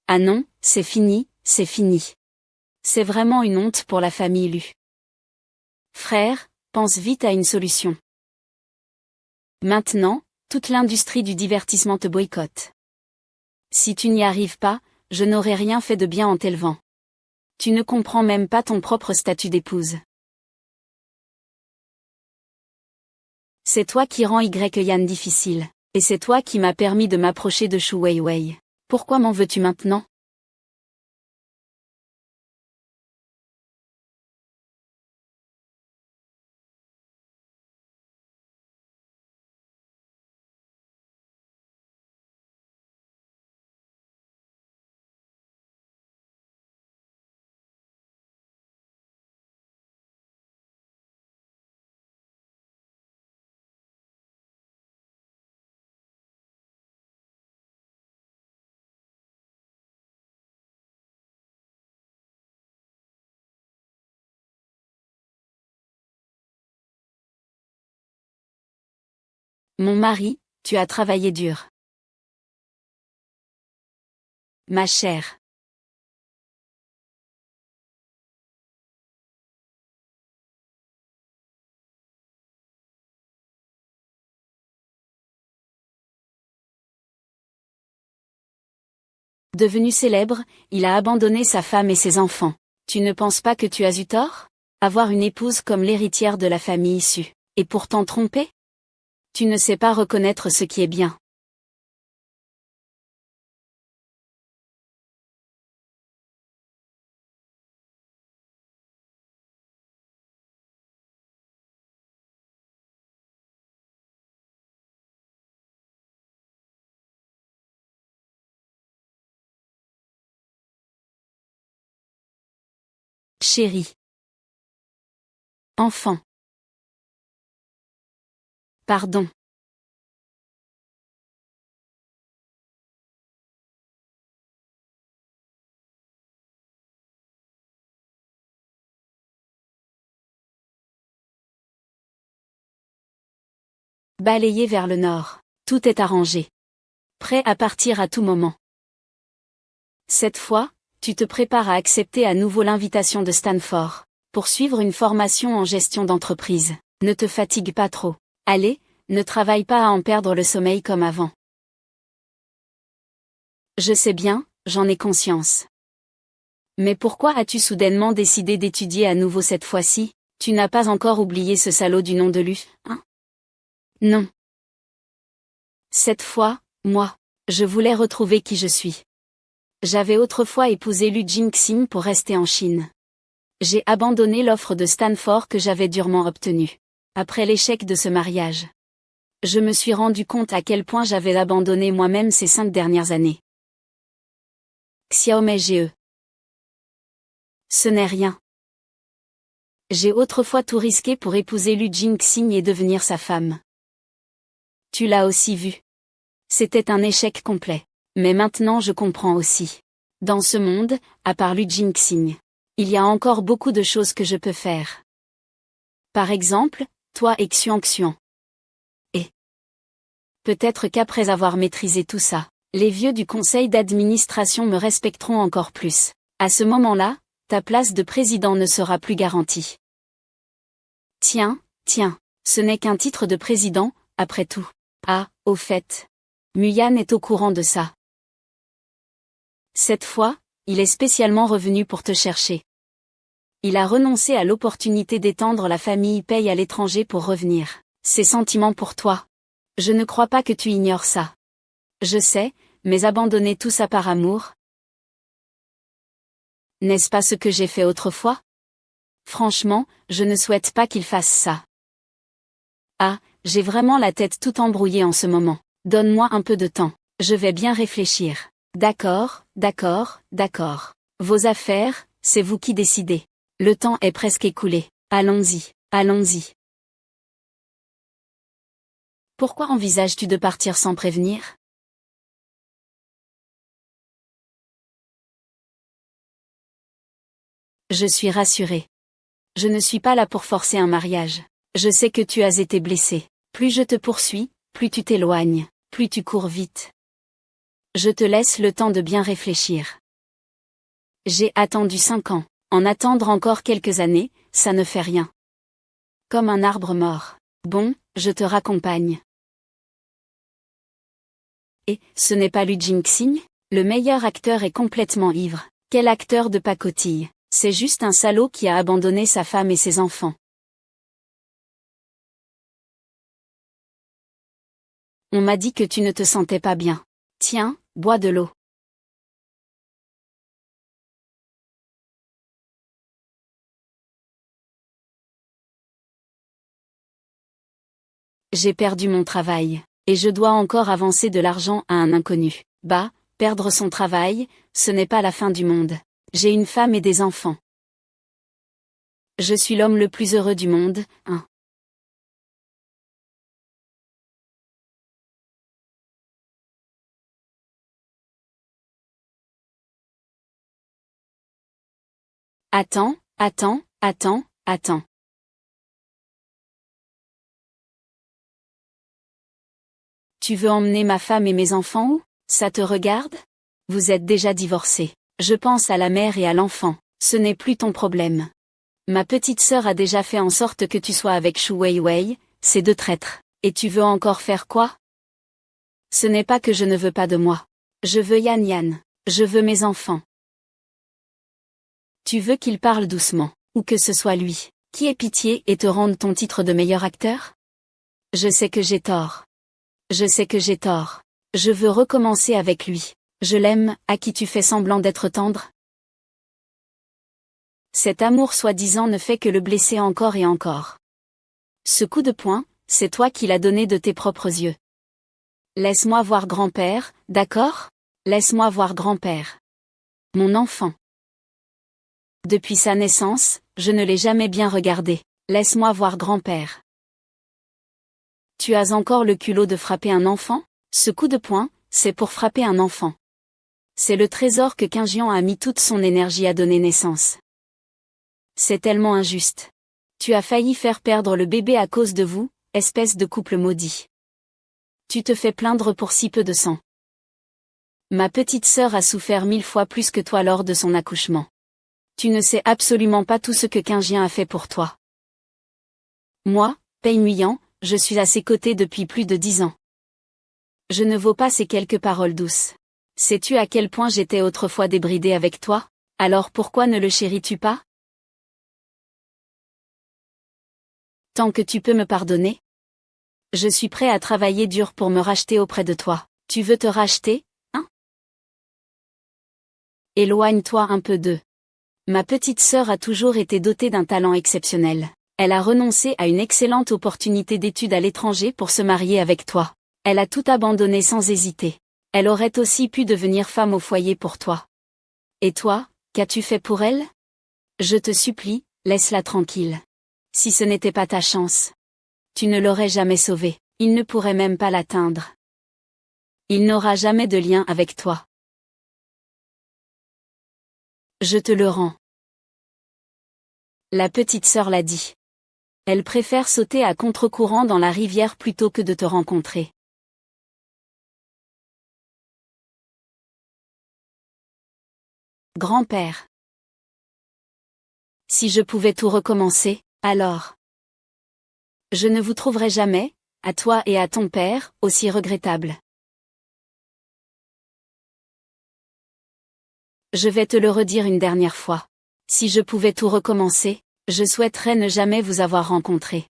Ah non, c'est fini, c'est fini. C'est vraiment une honte pour la famille Lu. Frère, pense vite à une solution. Maintenant, toute l'industrie du divertissement te boycotte. Si tu n'y arrives pas, je n'aurai rien fait de bien en t'élevant. Tu ne comprends même pas ton propre statut d'épouse. C'est toi qui rends Yan difficile, et c'est toi qui m'as permis de m'approcher de Shu Weiwei. Pourquoi m'en veux-tu maintenant? Mon mari, tu as travaillé dur. Ma chère. Devenu célèbre, il a abandonné sa femme et ses enfants. Tu ne penses pas que tu as eu tort? Avoir une épouse comme l'héritière de la famille issue, et pourtant tromper? Tu ne sais pas reconnaître ce qui est bien. Chérie. Enfant. Pardon. Balayé vers le nord. Tout est arrangé. Prêt à partir à tout moment. Cette fois, tu te prépares à accepter à nouveau l'invitation de Stanford, pour suivre une formation en gestion d'entreprise. Ne te fatigue pas trop. Allez, ne travaille pas à en perdre le sommeil comme avant. Je sais bien, j'en ai conscience. Mais pourquoi as-tu soudainement décidé d'étudier à nouveau cette fois-ci? Tu n'as pas encore oublié ce salaud du nom de Lu, hein? Non. Cette fois, moi, je voulais retrouver qui je suis. J'avais autrefois épousé Lu Jingxing pour rester en Chine. J'ai abandonné l'offre de Stanford que j'avais durement obtenue. Après l'échec de ce mariage, je me suis rendu compte à quel point j'avais abandonné moi-même ces 5 dernières années. Xiaomei GE. Ce n'est rien. J'ai autrefois tout risqué pour épouser Lu Jingxing et devenir sa femme. Tu l'as aussi vu. C'était un échec complet. Mais maintenant je comprends aussi. Dans ce monde, à part Lu Jingxing, il y a encore beaucoup de choses que je peux faire. Par exemple, toi et Xuan. Et peut-être qu'après avoir maîtrisé tout ça, les vieux du conseil d'administration me respecteront encore plus. À ce moment-là, ta place de président ne sera plus garantie. Tiens, ce n'est qu'un titre de président, après tout. Ah, au fait. Muyan est au courant de ça. Cette fois, il est spécialement revenu pour te chercher. Il a renoncé à l'opportunité d'étendre la famille Pei à l'étranger pour revenir. Ses sentiments pour toi. Je ne crois pas que tu ignores ça. Je sais, mais abandonner tout ça par amour. N'est-ce pas ce que j'ai fait autrefois? Franchement, je ne souhaite pas qu'il fasse ça. Ah, j'ai vraiment la tête toute embrouillée en ce moment. Donne-moi un peu de temps. Je vais bien réfléchir. D'accord. Vos affaires, c'est vous qui décidez. Le temps est presque écoulé. Allons-y. Pourquoi envisages-tu de partir sans prévenir? Je suis rassurée. Je ne suis pas là pour forcer un mariage. Je sais que tu as été blessé. Plus je te poursuis, plus tu t'éloignes, plus tu cours vite. Je te laisse le temps de bien réfléchir. J'ai attendu 5 ans. En attendre encore quelques années, ça ne fait rien. Comme un arbre mort. Bon, je te raccompagne. Et, ce n'est pas Lu Jingxing? Le meilleur acteur est complètement ivre. Quel acteur de pacotille? C'est juste un salaud qui a abandonné sa femme et ses enfants. On m'a dit que tu ne te sentais pas bien. Tiens, bois de l'eau. J'ai perdu mon travail, et je dois encore avancer de l'argent à un inconnu. Bah, perdre son travail, ce n'est pas la fin du monde. J'ai une femme et des enfants. Je suis l'homme le plus heureux du monde, hein. Attends. Tu veux emmener ma femme et mes enfants où? Ça te regarde? Vous êtes déjà divorcés. Je pense à la mère et à l'enfant, ce n'est plus ton problème. Ma petite sœur a déjà fait en sorte que tu sois avec Shu Weiwei, ces deux traîtres. Et tu veux encore faire quoi? Ce n'est pas que je ne veux pas de moi. Je veux Yan Yan. Je veux mes enfants. Tu veux qu'il parle doucement, ou que ce soit lui, qui ait pitié et te rende ton titre de meilleur acteur? Je sais que j'ai tort. Je sais que j'ai tort. Je veux recommencer avec lui. Je l'aime, à qui tu fais semblant d'être tendre? Cet amour soi-disant ne fait que le blesser encore et encore. Ce coup de poing, c'est toi qui l'as donné de tes propres yeux. Laisse-moi voir grand-père, d'accord? Laisse-moi voir grand-père. Mon enfant. Depuis sa naissance, je ne l'ai jamais bien regardé. Laisse-moi voir grand-père. Tu as encore le culot de frapper un enfant? Ce coup de poing, c'est pour frapper un enfant. C'est le trésor que Qingjian a mis toute son énergie à donner naissance. C'est tellement injuste. Tu as failli faire perdre le bébé à cause de vous, espèce de couple maudit. Tu te fais plaindre pour si peu de sang. Ma petite sœur a souffert 1000 fois plus que toi lors de son accouchement. Tu ne sais absolument pas tout ce que Qingjian a fait pour toi. Moi, Pei Nuyan, je suis à ses côtés depuis plus de 10 ans. Je ne vaux pas ces quelques paroles douces. Sais-tu à quel point j'étais autrefois débridée avec toi? Alors pourquoi ne le chéris-tu pas? Tant que tu peux me pardonner? Je suis prêt à travailler dur pour me racheter auprès de toi. Tu veux te racheter, hein? Éloigne-toi un peu d'eux. Ma petite sœur a toujours été dotée d'un talent exceptionnel. Elle a renoncé à une excellente opportunité d'études à l'étranger pour se marier avec toi. Elle a tout abandonné sans hésiter. Elle aurait aussi pu devenir femme au foyer pour toi. Et toi, qu'as-tu fait pour elle? Je te supplie, laisse-la tranquille. Si ce n'était pas ta chance, tu ne l'aurais jamais sauvée. Il ne pourrait même pas l'atteindre. Il n'aura jamais de lien avec toi. Je te le rends. La petite sœur l'a dit. Elle préfère sauter à contre-courant dans la rivière plutôt que de te rencontrer. Grand-père. Si je pouvais tout recommencer, alors. Je ne vous trouverai jamais, à toi et à ton père, aussi regrettable. Je vais te le redire une dernière fois. Si je pouvais tout recommencer, je souhaiterais ne jamais vous avoir rencontré.